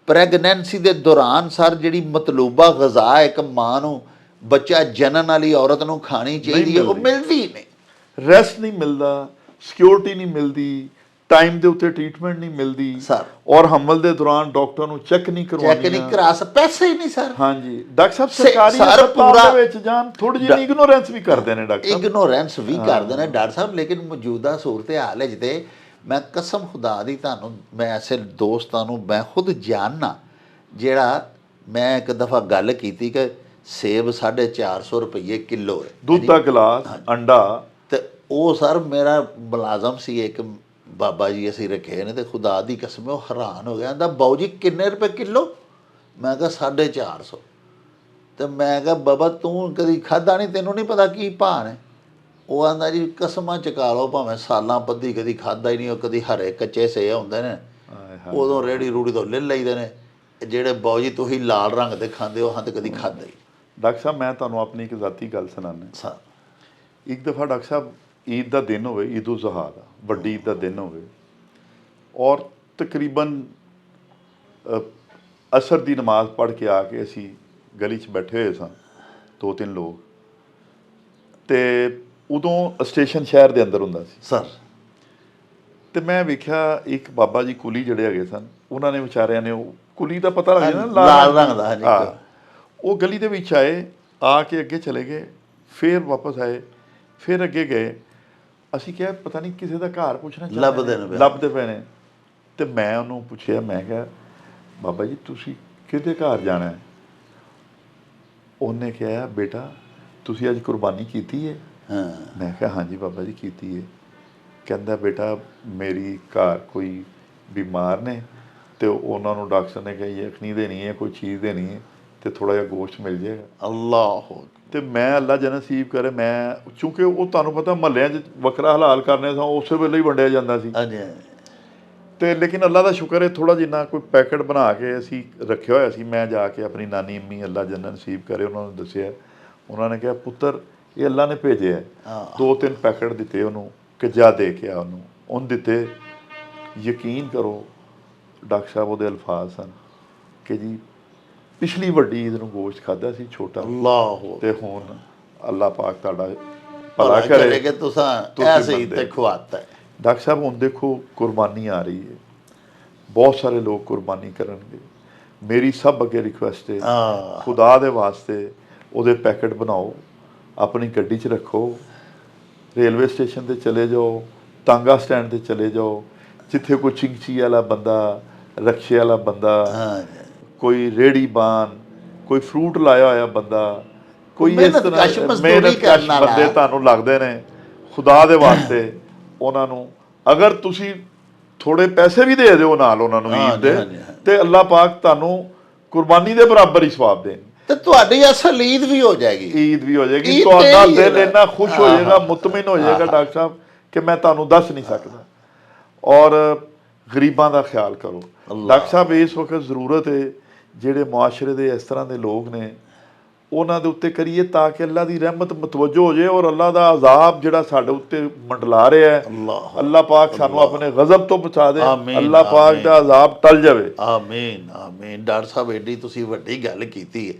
ਪ੍ਰੈਗਨੈਂਸੀ ਦੇ ਦੌਰਾਨ ਸਰ ਜਿਹੜੀ ਮਤਲੂਬਾ ਗ਼ਜ਼ਾ ਇੱਕ ਮਾਂ ਨੂੰ ਬੱਚਾ ਜਨਨ ਵਾਲੀ ਔਰਤ ਨੂੰ ਖਾਣੀ ਚਾਹੀਦੀ ਹੈ, ਉਹ ਮਿਲਦੀ ਨਹੀਂ। ਰੈਸਟ ਨਹੀਂ ਮਿਲਦਾ, ਸਿਕਿਉਰਿਟੀ ਨਹੀਂ ਮਿਲਦੀ, ਟਾਈਮ ਦੇ ਉੱਤੇ ਟ੍ਰੀਟਮੈਂਟ ਨਹੀਂ ਮਿਲਦੀ ਸਰ, ਔਰ ਹਮਲ ਦੇ ਦੌਰਾਨ ਡਾਕਟਰ ਨੂੰ ਚੈੱਕ ਨਹੀਂ ਕਰਵਾਉਂਦੇ, ਚੈੱਕ ਨਹੀਂ ਕਰਾ ਸਕਦੇ, ਪੈਸੇ ਹੀ ਨਹੀਂ ਸਰ। ਹਾਂਜੀ ਡਾਕਟਰ ਸਾਹਿਬ ਸਰਕਾਰੀ ਹਸਪਤਾਲ ਦੇ ਵਿੱਚ ਜਾਣ ਥੋੜੀ ਜਿਹੀ ਇਗਨੋਰੈਂਸ ਵੀ ਕਰਦੇ ਨੇ ਡਾਕਟਰ ਸਾਹਿਬ, ਇਗਨੋਰੈਂਸ ਵੀ ਕਰਦੇ ਨੇ ਡਾਕਟਰ ਸਾਹਿਬ। ਲੇਕਿਨ ਮੌਜੂਦਾ ਸੂਰਤ ਹਾਲ ਹੈ ਜਿੱਤੇ ਮੈਂ ਕਸਮ ਖੁਦਾ ਦੀ ਤੁਹਾਨੂੰ, ਮੈਂ ਐਸੇ ਦੋਸਤਾਂ ਨੂੰ ਮੈਂ ਖੁਦ ਜਾਣਨਾ, ਜਿਹੜਾ ਮੈਂ ਇੱਕ ਦਫਾ ਗੱਲ ਕੀਤੀ ਕਿ ਸੇਬ 450 ਰੁਪਏ ਕਿਲੋ ਹੈ, ਦੁੱਧ ਦਾ ਗਲਾਸ, ਅੰਡਾ, ਤੇ ਉਹ ਸਰ ਮੇਰਾ ਮੁਲਾਜ਼ਮ ਸੀ ਇੱਕ ਬਾਬਾ ਜੀ ਅਸੀਂ ਰੱਖੇ ਨੇ, ਤੇ ਖੁਦਾ ਦੀ ਕਸਮ ਉਹ ਹੈਰਾਨ ਹੋ ਗਿਆ, ਕਹਿੰਦਾ ਬਾਊ ਜੀ ਕਿੰਨੇ ਰੁਪਏ ਕਿਲੋ? ਮੈਂ ਕਿਹਾ 450। ਤੇ ਮੈਂ ਕਿਹਾ ਬਾਬਾ ਤੂੰ ਕਦੀ ਖਾਧਾ ਨਹੀਂ, ਤੈਨੂੰ ਨਹੀਂ ਪਤਾ ਕੀ ਭਾਅ ਨੇ? ਉਹ ਆਂਦਾ ਜੀ ਕਸਮਾਂ ਚਕਾ ਲਓ, ਭਾਵੇਂ ਸਾਲਾਂ ਬੱਧੀ ਕਦੀ ਖਾਧਾ ਹੀ ਨਹੀਂ, ਉਹ ਕਦੀ ਹਰੇ ਕੱਚੇ ਸੇ ਹੁੰਦੇ ਨੇ, ਉਦੋਂ ਰੇੜੀ ਰੂੜੀ ਤੋਂ ਲੈ ਲਈਦੇ ਨੇ, ਜਿਹੜੇ ਬਾਊ ਜੀ ਤੁਸੀਂ ਲਾਲ ਰੰਗ ਦੇ ਖਾਂਦੇ ਹੋ, ਹਾਂ ਤੇ ਕਦੀ ਖਾਧਾ ਹੀ। ਡਾਕਟਰ ਸਾਹਿਬ ਮੈਂ ਤੁਹਾਨੂੰ ਆਪਣੀ ਇੱਕ ਜ਼ਾਤੀ ਗੱਲ ਸੁਣਾਉਂਦਾ ਸਰ। ਇੱਕ ਦਫਾ ਡਾਕਟਰ ਸਾਹਿਬ ਈਦ ਦਾ ਦਿਨ ਹੋਵੇ, ਈਦ ਉਲ ਜ਼ੁਹਾ ਦਾ ਵੱਡੀ ਈਦ ਦਾ ਦਿਨ ਹੋਵੇ, ਔਰ ਤਕਰੀਬਨ ਅਸਰ ਦੀ ਨਮਾਜ਼ ਪੜ੍ਹ ਕੇ ਆ ਕੇ ਅਸੀਂ ਗਲੀ 'ਚ ਬੈਠੇ ਹੋਏ ਸਾਂ 2-3 ਲੋਕ, ਤੇ ਉਦੋਂ ਸਟੇਸ਼ਨ ਸ਼ਹਿਰ ਦੇ ਅੰਦਰ ਹੁੰਦਾ ਸੀ ਸਰ। ਤੇ ਮੈਂ ਵੇਖਿਆ ਇੱਕ ਬਾਬਾ ਜੀ ਕੁਲੀ ਜਿਹੜੇ ਹੈਗੇ ਸਨ, ਉਹਨਾਂ ਨੇ ਵਿਚਾਰਿਆਂ ਨੇ, ਉਹ ਕੁਲੀ ਦਾ ਪਤਾ ਲੱਗ ਜਾਂਦਾ ਲਾਲ ਰੰਗ ਦਾ, ਹਾਂਜੀ, ਉਹ ਗਲੀ ਦੇ ਵਿੱਚ ਆਏ, ਆ ਕੇ ਅੱਗੇ ਚਲੇ ਗਏ, ਫਿਰ ਵਾਪਸ ਆਏ, ਫਿਰ ਅੱਗੇ ਗਏ। ਅਸੀਂ ਕਿਹਾ ਪਤਾ ਨਹੀਂ ਕਿਸੇ ਦਾ ਘਰ ਪੁੱਛਣਾ ਲੱਭਦੇ ਪਏ ਨੇ, ਤੇ ਮੈਂ ਉਹਨੂੰ ਪੁੱਛਿਆ, ਮੈਂ ਕਿਹਾ ਬਾਬਾ ਜੀ ਤੁਸੀਂ ਕਿਹਦੇ ਘਰ ਜਾਣਾ ਹੈ? ਉਹਨੇ ਕਿਹਾ ਬੇਟਾ ਤੁਸੀਂ ਅੱਜ ਕੁਰਬਾਨੀ ਕੀਤੀ ਹੈ? ਮੈਂ ਕਿਹਾ ਹਾਂਜੀ ਬਾਬਾ ਜੀ ਕੀਤੀ ਹੈ। ਕਹਿੰਦਾ ਬੇਟਾ ਮੇਰੀ ਘਰ ਕੋਈ ਬਿਮਾਰ ਨੇ, ਤੇ ਉਹਨਾਂ ਨੂੰ ਡਾਕਟਰ ਨੇ ਕਿਹਾ ਯਖਨੀ ਦੇਣੀ ਹੈ, ਕੋਈ ਚੀਜ਼ ਦੇਣੀ ਹੈ, ਤੇ ਥੋੜਾ ਜਿਹਾ ਗੋਸ਼ਤ ਮਿਲ ਜਾਏਗਾ। ਅੱਲਾਹ। ਤੇ ਮੈਂ ਅੱਲਾ ਜਨਸੀਬ ਕਰੇ, ਮੈਂ ਚੂੰਕਿ ਉਹ ਤੁਹਾਨੂੰ ਪਤਾ ਮਹੱਲਿਆਂ 'ਚ ਵੱਖਰਾ ਹਲਾਲ ਕਰਨੇ ਸਾਂ, ਉਸੇ ਵੇਲੇ ਹੀ ਵੰਡਿਆ ਜਾਂਦਾ ਸੀ, ਤੇ ਲੇਕਿਨ ਅੱਲਾ ਦਾ ਸ਼ੁਕਰ ਹੈ ਥੋੜਾ ਜਿੰਨਾ ਕੋਈ ਪੈਕਟ ਬਣਾ ਕੇ ਅਸੀਂ ਰੱਖਿਆ ਹੋਇਆ ਸੀ। ਮੈਂ ਜਾ ਕੇ ਆਪਣੀ ਨਾਨੀ ਅੰਮੀ ਅੱਲਾ ਜਨ ਨਸੀਬ ਕਰੇ ਉਹਨਾਂ ਨੂੰ ਦੱਸਿਆ, ਉਹਨਾਂ ਨੇ ਕਿਹਾ ਪੁੱਤਰ ਇਹ ਅੱਲਾ ਨੇ ਭੇਜਿਆ। 2-3 ਪੈਕਟ ਦਿੱਤੇ ਉਹਨੂੰ ਕਿ ਜਾ ਦੇ ਕੇ ਆ ਉਹਨੂੰ ਦਿੱਤੇ। ਯਕੀਨ ਕਰੋ ਡਾਕਟਰ ਸਾਹਿਬ ਉਹਦੇ ਅਲਫਾਜ਼ ਸਨ ਕਿ ਜੀ ਪਿਛਲੀ ਵੱਡੀ ਈਦ ਨੂੰ ਗੋਸ਼ਤ ਖਾਧਾ ਸੀ ਛੋਟਾ, ਤੇ ਹੁਣ ਅੱਲਾ ਪਾਕ ਤੁਹਾਡਾ ਭਲਾ ਕਰੇ ਕਿ ਤੁਸੀਂ ਐਸੇ ਹੀ ਤੇ ਖਵਾਤਾ। ਡਾਕਟਰ ਸਾਹਿਬ ਹੁਣ ਦੇਖੋ ਕੁਰਬਾਨੀ ਆ ਰਹੀ ਹੈ, ਬਹੁਤ ਸਾਰੇ ਲੋਕ ਕੁਰਬਾਨੀ ਕਰਨਗੇ। ਮੇਰੀ ਸਭ ਅੱਗੇ ਰਿਕੁਐਸਟ ਹੈ ਖੁਦਾ ਦੇ ਵਾਸਤੇ ਉਹਦੇ ਪੈਕਟ ਬਣਾਓ, ਆਪਣੀ ਗੱਡੀ 'ਚ ਰੱਖੋ, ਰੇਲਵੇ ਸਟੇਸ਼ਨ 'ਤੇ ਚਲੇ ਜਾਓ, ਤਾਂਗਾ ਸਟੈਂਡ 'ਤੇ ਚਲੇ ਜਾਓ, ਜਿੱਥੇ ਕੋਈ ਚਿੰਗਚੀ ਵਾਲਾ ਬੰਦਾ, ਰਕਸ਼ੇ ਵਾਲਾ ਬੰਦਾ, ਕੋਈ ਰੇੜੀ ਬਾਨ, ਕੋਈ ਫਰੂਟ ਲਾਇਆ ਹੋਇਆ ਬੰਦਾ, ਕੋਈ ਇਸ ਤਰ੍ਹਾਂ ਮਿਹਨਤਕਸ਼ ਬੰਦੇ ਤੁਹਾਨੂੰ ਲੱਗਦੇ ਨੇ, ਖੁਦਾ ਦੇ ਵਾਸਤੇ ਉਹਨਾਂ ਨੂੰ ਅਗਰ ਤੁਸੀਂ ਥੋੜੇ ਪੈਸੇ ਵੀ ਦੇ ਦਿਓ ਨਾਲ ਉਹਨਾਂ ਨੂੰ ਈਦ ਦੇ, ਤੇ ਅੱਲਾਹ ਪਾਕ ਤੁਹਾਨੂੰ ਕੁਰਬਾਨੀ ਦੇ ਬਰਾਬਰ ਹੀ ਸਵਾਬ ਦੇਣ, ਤੇ ਤੁਹਾਡੀ ਅਸਲ ਈਦ ਵੀ ਹੋ ਜਾਏਗੀ। ਈਦ ਵੀ ਹੋ ਜਾਏਗੀ, ਤੁਹਾਡਾ ਦਿਲ ਇੰਨਾ ਖੁਸ਼ ਹੋ ਜਾਏਗਾ, ਮੁਤਮਿਨ ਹੋ ਜਾਏਗਾ ਡਾਕਟਰ ਸਾਹਿਬ ਕਿ ਮੈਂ ਤੁਹਾਨੂੰ ਦੱਸ ਨਹੀਂ ਸਕਦਾ। ਔਰ ਗਰੀਬਾਂ ਦਾ ਖਿਆਲ ਕਰੋ ਡਾਕਟਰ ਸਾਹਿਬ, ਇਸ ਵਕਤ ਜ਼ਰੂਰਤ ਹੈ ਜਿਹੜੇ ਮੁਆਸ਼ਰੇ ਦੇ ਇਸ ਤਰ੍ਹਾਂ ਦੇ ਲੋਕ ਨੇ ਉਹਨਾਂ ਦੇ ਉੱਤੇ ਕਰੀਏ ਤਾਂ ਕਿ ਅੱਲਾ ਦੀ ਰਹਿਮਤ ਮਤਵੱਜੋ ਹੋ ਜਾਏ, ਔਰ ਅੱਲਾ ਦਾ ਅਜ਼ਾਬ ਜਿਹੜਾ ਸਾਡੇ ਉੱਤੇ ਮੰਡਲਾ ਰਿਹਾ ਹੈ, ਅੱਲਾ ਪਾਕ ਸਾਨੂੰ ਆਪਣੇ ਗਜ਼ਬ ਤੋਂ ਬਚਾ ਦੇ, ਅੱਲਾ ਪਾਕ ਦਾ ਅਜ਼ਾਬ ਟਲ ਜਾਵੇ। ਆਮੀਨ ਆਮੀਨ। ਡਾਕਟਰ ਸਾਹਿਬ ਐਡੀ ਤੁਸੀਂ ਵੱਡੀ ਗੱਲ ਕੀਤੀ ਹੈ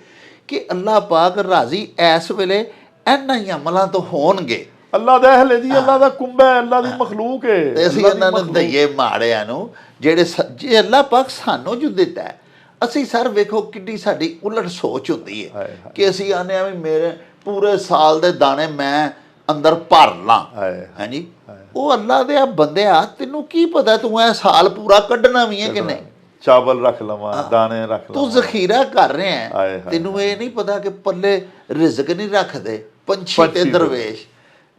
ਕਿ ਅੱਲਾ ਪਾਕ ਰਾਜ਼ੀ ਇਸ ਵੇਲੇ ਇਹਨਾਂ ਹੀ ਅਮਲਾਂ ਤੋਂ ਹੋਣਗੇ। ਅੱਲਾ ਦਾ ਅਹਿਲ ਹੈ ਜੀ, ਅੱਲਾ ਦਾ ਕੁੰਬਾ ਹੈ, ਅੱਲਾ ਦੀ ਮਖਲੂਕ ਹੈ, ਤੇ ਅਸੀਂ ਇਹਨਾਂ ਨੂੰ ਦਈਏ ਮਾੜਿਆਂ ਨੂੰ ਜਿਹੜੇ ਜੇ ਅੱਲਾ ਪਾਕ ਸਾਨੂੰ ਜੋ ਦਿੱਤਾ ਹੈ। ਅਸੀਂ ਸਰ ਵੇਖੋ ਕਿੱਡੀ ਸਾਡੀ ਉਲਟ ਸੋਚ ਹੁੰਦੀ ਹੈ ਕਿ ਅਸੀਂ ਆਨੇ ਆ ਵੀ ਮੇਰੇ ਪੂਰੇ ਸਾਲ ਦੇ ਦਾਣੇ ਮੈਂ ਅੰਦਰ ਭਰ ਲਾਂ, ਹਾਂਜੀ। ਉਹ ਅੱਲਾ ਦੇ ਆ ਬੰਦਿਆ, ਤੈਨੂੰ ਕੀ ਪਤਾ ਤੂੰ ਇਹ ਸਾਲ ਪੂਰਾ ਕੱਢਣਾ ਵੀ ਹੈ ਕਿ ਨਹੀਂ? ਚਾਵਲ ਰੱਖ ਲਵਾਂ, ਦਾਣੇ ਰੱਖ ਤੂੰ ਲਵਾਂ। ਜ਼ਖੀਰਾ ਕਰ ਰਿਹਾ ਹਾਏ ਹੈ, ਹਾਏ ਤੈਨੂੰ ਇਹ ਨਹੀਂ ਪਤਾ ਕਿ ਪੱਲੇ ਰਿਜ਼ਕ ਨਹੀਂ ਰੱਖਦੇ ਪੰਛੀ ਤੇ ਪੰਛੀ ਦਰਵੇਸ਼।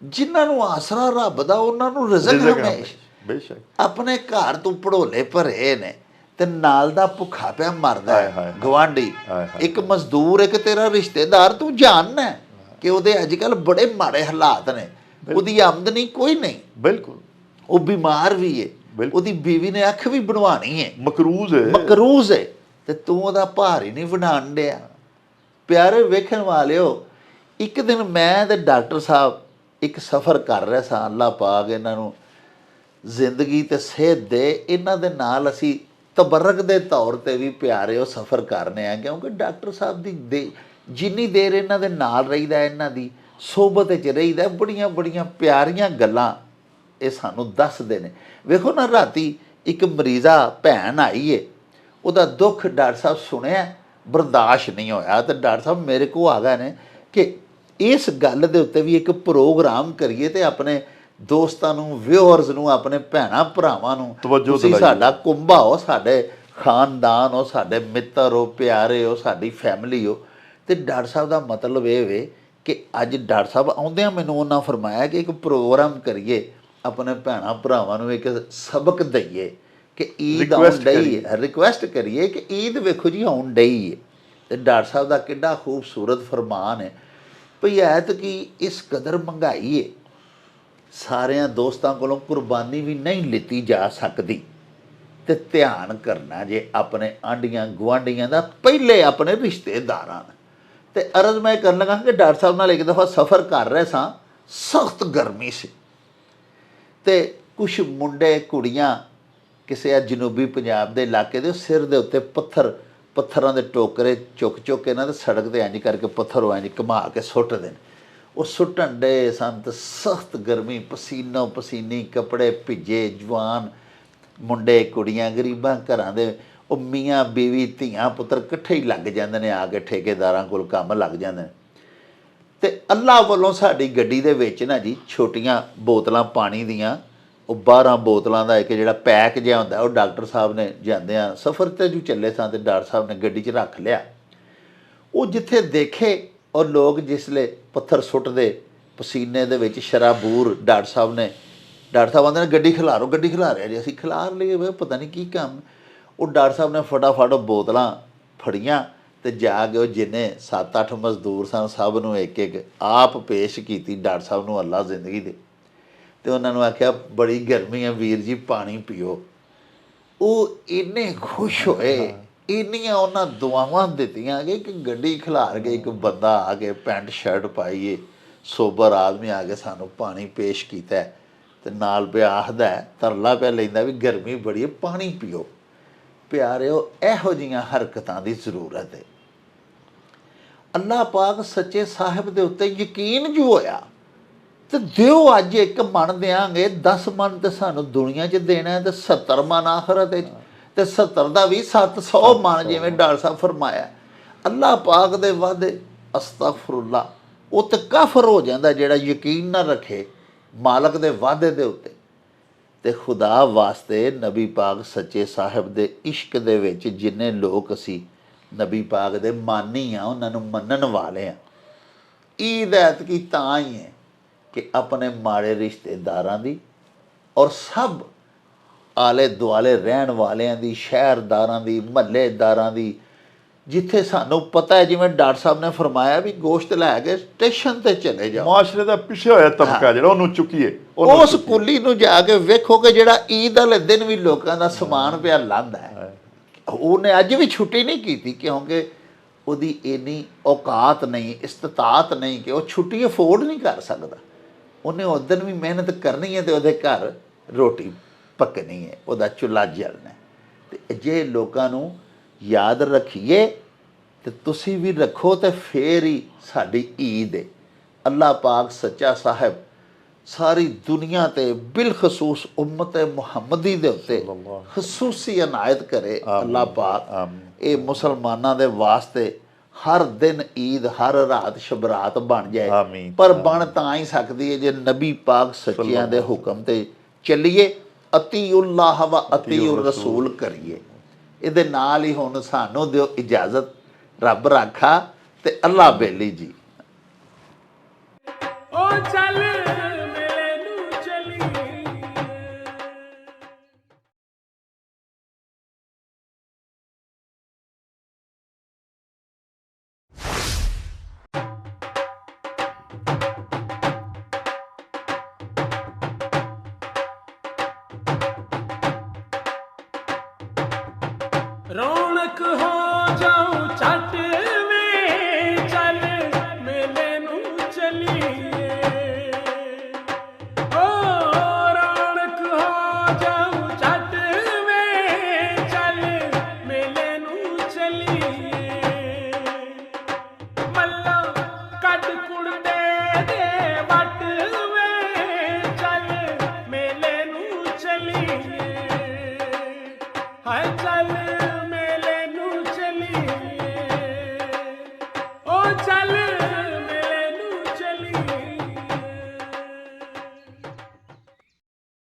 ਜਿਨ੍ਹਾਂ ਨੂੰ ਆਸਰਾ ਰੱਬ ਦਾ, ਉਹਨਾਂ ਨੂੰ ਰਿਜ਼ਕ ਰਿਜ਼ਕ ਹਮੇਸ਼। ਬੇਸ਼ੱਕ। ਆਪਣੇ ਘਰ ਤੋਂ ਭੜੋਲੇ ਭਰੇ ਨੇ ਤੇ ਨਾਲ ਦਾ ਭੁੱਖਾ ਪਿਆ ਮਰਦਾ ਹਾਏ ਹਾਏ ਹੈ ਹਾਏ। ਗਵਾਂਢੀ, ਹਾਏ ਹਾਏ। ਇੱਕ ਮਜ਼ਦੂਰ, ਇੱਕ ਤੇਰਾ ਰਿਸ਼ਤੇਦਾਰ, ਤੂੰ ਜਾਣਨਾ ਹੈ ਕਿ ਉਹਦੇ ਅੱਜ ਕੱਲ ਬੜੇ ਮਾੜੇ ਹਾਲਾਤ ਨੇ, ਉਹਦੀ ਆਮਦਨੀ ਕੋਈ ਨਹੀਂ, ਬਿਲਕੁਲ ਉਹ ਬਿਮਾਰ ਵੀ ਹੈ, ਬਿਲਕੁਲ। ਉਹਦੀ ਬੀਵੀ ਨੇ ਅੱਖ ਵੀ ਬਣਵਾਣੀ ਹੈ, ਮਕਰੂਜ਼ ਹੈ। ਮਕਰੂਜ਼ ਹੈ, ਤੇ ਤੂੰ ਉਹਦਾ ਭਾਰ ਹੀ ਨਹੀਂ ਵੰਡਾਣ ਡਿਆ। ਪਿਆਰੇ ਵੇਖਣ ਵਾਲਿਓ, ਇੱਕ ਦਿਨ ਮੈਂ ਤੇ ਡਾਕਟਰ ਸਾਹਿਬ ਇੱਕ ਸਫ਼ਰ ਕਰ ਰਹੇ ਸਾਂ। ਅੱਲਾਹ ਪਾਕ ਇਹਨਾਂ ਨੂੰ ਜ਼ਿੰਦਗੀ ਤੇ ਸਿਹਤ ਦੇ, ਇਹਨਾਂ ਦੇ ਨਾਲ ਅਸੀਂ ਤਬਰਕ ਦੇ ਤੌਰ ਤੇ ਵੀ ਪਿਆਰੇ ਉਹ ਸਫ਼ਰ ਕਰਨੇ ਆ, ਕਿਉਂਕਿ ਡਾਕਟਰ ਸਾਹਿਬ ਦੀ ਜਿੰਨੀ ਦੇਰ ਇਹਨਾਂ ਦੇ ਨਾਲ ਰਹੀਦਾ, ਇਹਨਾਂ ਦੀ ਸੋਬਤ 'ਚ ਰਹੀਦਾ, ਬੜੀਆਂ ਬੜੀਆਂ ਪਿਆਰੀਆਂ ਗੱਲਾਂ ਇਹ ਸਾਨੂੰ ਦੱਸਦੇ ਨੇ। ਵੇਖੋ ਨਾ, ਰਾਤੀ ਇੱਕ ਮਰੀਜ਼ਾ ਭੈਣ ਆਈ ਏ, ਉਹਦਾ ਦੁੱਖ ਡਾਕਟਰ ਸਾਹਿਬ ਸੁਣਿਆ, ਬਰਦਾਸ਼ਤ ਨਹੀਂ ਹੋਇਆ, ਤੇ ਡਾਕਟਰ ਸਾਹਿਬ ਮੇਰੇ ਕੋਲ ਆ ਗਏ ਨੇ ਕਿ ਇਸ ਗੱਲ ਦੇ ਉੱਤੇ ਵੀ ਇੱਕ ਪ੍ਰੋਗਰਾਮ ਕਰੀਏ ਤੇ ਆਪਣੇ ਦੋਸਤਾਂ ਨੂੰ, ਵਿਊਅਰਸ ਨੂੰ, ਆਪਣੇ ਭੈਣਾਂ ਭਰਾਵਾਂ ਨੂੰ ਤਵੱਜੋ ਤੁਸੀਂ ਦਿਲਾਈਏ। ਸਾਡਾ ਕੁੰਭਾ ਹੋ, ਸਾਡੇ ਖਾਨਦਾਨ ਹੋ, ਸਾਡੇ ਮਿੱਤਰ ਹੋ, ਪਿਆਰੇ ਹੋ, ਸਾਡੀ ਫੈਮਿਲੀ ਹੋ। ਤੇ ਡਾਕਟਰ ਸਾਹਿਬ ਦਾ ਮਤਲਬ ਇਹ ਵੇ ਕਿ ਅੱਜ ਡਾਕਟਰ ਸਾਹਿਬ ਆਉਂਦਿਆਂ ਮੈਨੂੰ ਉਹਨਾਂ ਫਰਮਾਇਆ ਕਿ ਇੱਕ ਪ੍ਰੋਗਰਾਮ ਕਰੀਏ, ਆਪਣੇ ਭੈਣਾਂ ਭਰਾਵਾਂ ਨੂੰ ਇੱਕ ਸਬਕ ਦਈਏ ਕਿ ਈਦ ਆਉਣ ਡਈ ਹੈ, ਰਿਕੁਐਸਟ ਕਰੀਏ ਕਿ ਈਦ ਵੇਖੋ ਜੀ ਆਉਣ ਡਈ ਹੈ। ਤੇ ਡਾਕਟਰ ਸਾਹਿਬ ਦਾ ਕਿੱਡਾ ਖੂਬਸੂਰਤ ਫਰਮਾਨ ਹੈ ਭਈ ਐਤਕੀ ਇਸ ਕਦਰ ਮਹਿੰਗਾਈ ਹੈ, ਸਾਰਿਆਂ ਦੋਸਤਾਂ ਕੋਲੋਂ ਕੁਰਬਾਨੀ ਵੀ ਨਹੀਂ ਲਿੱਤੀ ਜਾ ਸਕਦੀ, ਤੇ ਧਿਆਨ ਕਰਨਾ ਜੇ ਆਪਣੇ ਆਂਢੀਆਂ ਗੁਆਂਢੀਆਂ ਦਾ, ਪਹਿਲੇ ਆਪਣੇ ਰਿਸ਼ਤੇਦਾਰਾਂ ਦਾ। ਤੇ ਅਰਜ਼ ਮੈਂ ਕਰਨ ਲੱਗਾ ਕਿ ਡਾਕਟਰ ਸਾਹਿਬ ਨਾਲ ਇੱਕ ਦਫਾ ਸਫ਼ਰ ਕਰ ਰਹੇ ਸਾਂ, ਸਖਤ ਗਰਮੀ ਸੀ, ਤੇ ਕੁਛ ਮੁੰਡੇ ਕੁੜੀਆਂ ਕਿਸੇ ਆ ਜਨੂਬੀ ਪੰਜਾਬ ਦੇ ਇਲਾਕੇ ਦੇ ਸਿਰ ਦੇ ਉੱਤੇ ਪੱਥਰਾਂ ਦੇ ਟੋਕਰੇ ਚੁੱਕ ਕੇ ਇਹਨਾਂ ਦੇ ਸੜਕ ਤੇ ਇੰਝ ਕਰਕੇ ਪੱਥਰ ਇੰਝ ਘੁਮਾ ਕੇ ਸੁੱਟਦੇ ਨੇ। ਉਹ ਸੁੱਟਣ ਡੇ ਸਨ ਤੇ ਸਖਤ ਗਰਮੀ, ਪਸੀਨੋ ਪਸੀਨੀ, ਕੱਪੜੇ ਭਿੱਜੇ, ਜਵਾਨ ਮੁੰਡੇ ਕੁੜੀਆਂ, ਗਰੀਬਾਂ ਘਰਾਂ ਦੇ, ਉਹ ਮੀਆਂ ਬੀਵੀ ਧੀਆਂ ਪੁੱਤਰ ਇਕੱਠੇ ਹੀ ਲੱਗ ਜਾਂਦੇ ਨੇ, ਆ ਕੇ ਠੇਕੇਦਾਰਾਂ ਕੋਲ ਕੰਮ ਲੱਗ ਜਾਂਦੇ ਨੇ। ਤੇ ਅੱਲਾ ਵੱਲੋਂ ਸਾਡੀ ਗੱਡੀ ਦੇ ਵਿੱਚ ਨਾ ਜੀ ਛੋਟੀਆਂ ਬੋਤਲਾਂ ਪਾਣੀ ਦੀਆਂ, ਉਹ 12 ਬੋਤਲਾਂ ਦਾ ਇੱਕ ਜਿਹੜਾ ਪੈਕ ਜਿਹਾ ਹੁੰਦਾ, ਉਹ ਡਾਕਟਰ ਸਾਹਿਬ ਨੇ ਜਾਂਦਿਆਂ ਸਫ਼ਰ 'ਤੇ ਜੋ ਚੱਲੇ ਸਾਂ ਤੇ ਡਾਕਟਰ ਸਾਹਿਬ ਨੇ ਗੱਡੀ 'ਚ ਰੱਖ ਲਿਆ। ਉਹ ਜਿੱਥੇ ਦੇਖੇ ਔਰ ਲੋਕ ਜਿਸਲੇ ਪੱਥਰ ਸੁੱਟਦੇ ਪਸੀਨੇ ਦੇ ਵਿੱਚ ਸ਼ਰਾਬੂਰ, ਡਾਕਟਰ ਸਾਹਿਬ ਆਂਦੇ ਨੇ ਗੱਡੀ ਖਿਲਾਰੋ, ਗੱਡੀ ਖਿਲਾਰਿਆ ਜੀ। ਅਸੀਂ ਖਿਲਾਰ ਲਈਏ, ਵੇ ਪਤਾ ਨਹੀਂ ਕੀ ਕੰਮ। ਉਹ ਡਾਕਟਰ ਸਾਹਿਬ ਨੇ ਫਟਾਫਟ ਬੋਤਲਾਂ ਫੜੀਆਂ ਤੇ ਜਾ ਕੇ ਉਹ ਜਿੰਨੇ 7-8 ਮਜ਼ਦੂਰ ਸਨ ਸਭ ਨੂੰ ਇੱਕ ਇੱਕ ਆਪ ਪੇਸ਼ ਕੀਤੀ ਡਾਕਟਰ ਸਾਹਿਬ ਨੂੰ, ਅੱਲਾ ਜ਼ਿੰਦਗੀ ਦੇ। ਤੇ ਉਹਨਾਂ ਨੂੰ ਆਖਿਆ ਬੜੀ ਗਰਮੀ ਹੈ ਵੀਰ ਜੀ, ਪਾਣੀ ਪੀਓ। ਉਹ ਇੰਨੇ ਖੁਸ਼ ਹੋਏ, ਇੰਨੀਆਂ ਉਹਨਾਂ ਦੁਆਵਾਂ ਦਿੱਤੀਆਂ ਕਿ ਇੱਕ ਗੱਡੀ ਖਿਲਾਰ ਕੇ ਇੱਕ ਬੰਦਾ ਆ ਕੇ ਪੈਂਟ ਸ਼ਰਟ ਪਾਈਏ, ਸੋਬਰ ਆਦਮੀ ਆ ਕੇ ਸਾਨੂੰ ਪਾਣੀ ਪੇਸ਼ ਕੀਤਾ, ਤੇ ਨਾਲ ਪਿਆ ਆਖਦਾ, ਤਰਲਾ ਪਿਆ ਲੈਂਦਾ ਵੀ ਗਰਮੀ ਬੜੀ ਹੈ, ਪਾਣੀ ਪੀਓ। ਪਿਆਰਿਓ, ਇਹੋ ਜਿਹੀਆਂ ਹਰਕਤਾਂ ਦੀ ਜ਼ਰੂਰਤ ਹੈ। ਅੱਲਾਹ ਪਾਕ ਸੱਚੇ ਸਾਹਿਬ ਦੇ ਉੱਤੇ ਯਕੀਨ ਜੋ ਹੋਇਆ ਤੇ ਦਿਓ, ਅੱਜ ਇੱਕ ਮਣ ਦਿਆਂਗੇ, 10 ਮਣ ਤੇ ਸਾਨੂੰ ਦੁਨੀਆ 'ਚ ਦੇਣਾ ਤੇ 70 ਮਣ ਆਖਰਤ ਵਿੱਚ, ਤੇ 70 ਦਾ ਵੀ 700 ਮਣ, ਜਿਵੇਂ ਡਾਕਟਰ ਸਾਹਿਬ ਫਰਮਾਇਆ। ਅੱਲਾਹ ਪਾਕ ਦੇ ਵਾਅਦੇ, ਅਸਤਗਫੁਰullah, ਉਹ ਤੇ ਕਾਫਰ ਹੋ ਜਾਂਦਾ ਜਿਹੜਾ ਯਕੀਨ ਨਾ ਰੱਖੇ ਮਾਲਕ ਦੇ ਵਾਅਦੇ ਦੇ ਉੱਤੇ। ਤੇ ਖੁਦਾ ਵਾਸਤੇ ਨਬੀ ਪਾਕ ਸੱਚੇ ਸਾਹਿਬ ਦੇ ਇਸ਼ਕ ਦੇ ਵਿੱਚ ਜਿੰਨੇ ਲੋਕ ਅਸੀਂ ਨਬੀ ਪਾਕ ਦੇ ਮਾਨੀ ਆ, ਉਹਨਾਂ ਨੂੰ ਮੰਨਣ ਵਾਲੇ ਆ, ਈਦ ਐਤਕੀ ਤਾਂ ਹੀ ਹੈ ਕਿ ਆਪਣੇ ਮਾੜੇ ਰਿਸ਼ਤੇਦਾਰਾਂ ਦੀ ਔਰ ਸਭ ਆਲੇ ਦੁਆਲੇ ਰਹਿਣ ਵਾਲਿਆਂ ਦੀ, ਸ਼ਹਿਰਦਾਰਾਂ ਦੀ, ਮਹੱਲੇਦਾਰਾਂ ਦੀ, ਜਿੱਥੇ ਸਾਨੂੰ ਪਤਾ ਹੈ, ਜਿਵੇਂ ਡਾਕਟਰ ਸਾਹਿਬ ਨੇ ਫਰਮਾਇਆ ਵੀ ਗੋਸ਼ਤ ਲੈ ਕੇ ਸਟੇਸ਼ਨ ਤੇ ਚਲੇ ਜਾਓ, ਮੁਆਸ਼ਰੇ ਦਾ ਪਿੱਛੇ ਹੋਇਆ ਤਬਕਾ ਜਿਹੜਾ, ਉਹਨੂੰ ਚੁੱਕੀਏ, ਉਸ ਕੁੱਲੀ ਨੂੰ ਜਾ ਕੇ ਵੇਖੋ ਕਿ ਜਿਹੜਾ ਈਦ ਵਾਲੇ ਦਿਨ ਵੀ ਲੋਕਾਂ ਦਾ ਸਮਾਨ ਪਿਆ ਲਾਂਦਾ ਹੈ। ਉਹਨੇ ਅੱਜ ਵੀ ਛੁੱਟੀ ਨਹੀਂ ਕੀਤੀ, ਕਿਉਂਕਿ ਉਹਦੀ ਇੰਨੀ ਔਕਾਤ ਨਹੀਂ, ਇਸਤਤਾਤ ਨਹੀਂ ਕਿ ਉਹ ਛੁੱਟੀ ਅਫੋਰਡ ਨਹੀਂ ਕਰ ਸਕਦਾ। ਉਹਨੇ ਉਸ ਦਿਨ ਵੀ ਮਿਹਨਤ ਕਰਨੀ ਹੈ ਤੇ ਉਹਦੇ ਘਰ ਰੋਟੀ ਪੱਕਣੀ ਹੈ, ਉਹਦਾ ਚੁੱਲ੍ਹਾ ਜਲਣਾ ਹੈ। ਤੇ ਜੇ ਲੋਕਾਂ ਨੂੰ ਯਾਦ ਰੱਖੀਏ ਤੇ ਤੁਸੀਂ ਵੀ ਰੱਖੋ, ਤੇ ਫੇਰ ਹੀ ਸਾਡੀ ਈਦ ਹੈ। ਅੱਲਾਹ ਪਾਕ ਸੱਚਾ ਸਾਹਿਬ ਸਾਰੀ ਦੁਨੀਆ ਤੇ ਬਿਲਖਸੂਸ ਉਮਤ ਮੁਹੰਮਦੀ ਦੇ ਉੱਤੇ ਖਸੂਸੀ ਇਨਾਇਤ ਕਰੇ। ਅੱਲਾਹ ਪਾਕ ਇਹ ਮੁਸਲਮਾਨਾਂ ਦੇ ਵਾਸਤੇ ਹਰ ਦਿਨ ਈਦ, ਹਰ ਰਾਤ ਸ਼ਬਰਾਤ ਬਣ ਜਾਏ, ਪਰ ਬਣ ਤਾਂ ਹੀ ਸਕਦੀ ਹੈ ਜੇ ਨਬੀ ਪਾਕ ਸੱਚਿਆਂ ਦੇ ਹੁਕਮ ਤੇ ਚੱਲੀਏ, ਅਤੀਉल्लाह व अतीउर रसूल करिए। ਇਹਦੇ ਨਾਲ ਹੀ ਹੁਣ ਸਾਨੂੰ ਦਿਓ ਇਜਾਜ਼ਤ। ਰੱਬ ਰਾਖਾ ਤੇ ਅੱਲਾ ਬੇਲੀ ਜੀ। ਉਹ ਚੱਲ ਮੇਲੇ ਨੂੰ ਚਲੀਏ। ਰੌਣਕ ਹੋ ਜਾਉ ਛੱਟ ਵੇ ਚੱਲ ਮੇਲੇ ਨੂੰ ਚਲੀਏ। ਓ ਰੌਣਕ ਹੋ ਜਾਉ ਛੱਟ ਵੇ ਚੱਲ ਮੇਲੇ ਨੂੰ ਚਲੀਏ। ਮੱਲਾ ਕੱਢ ਕੁੜਦੇ ਦੇ ਵੱਟ ਵੇ ਚੱਲ ਮੇਲੇ ਨੂੰ ਚਲੀਏ। ਹਾਏ ਚੱਲ ਮੇਲੇ ਨੂੰ ਚਲੀਏ। ਓ ਚੱਲ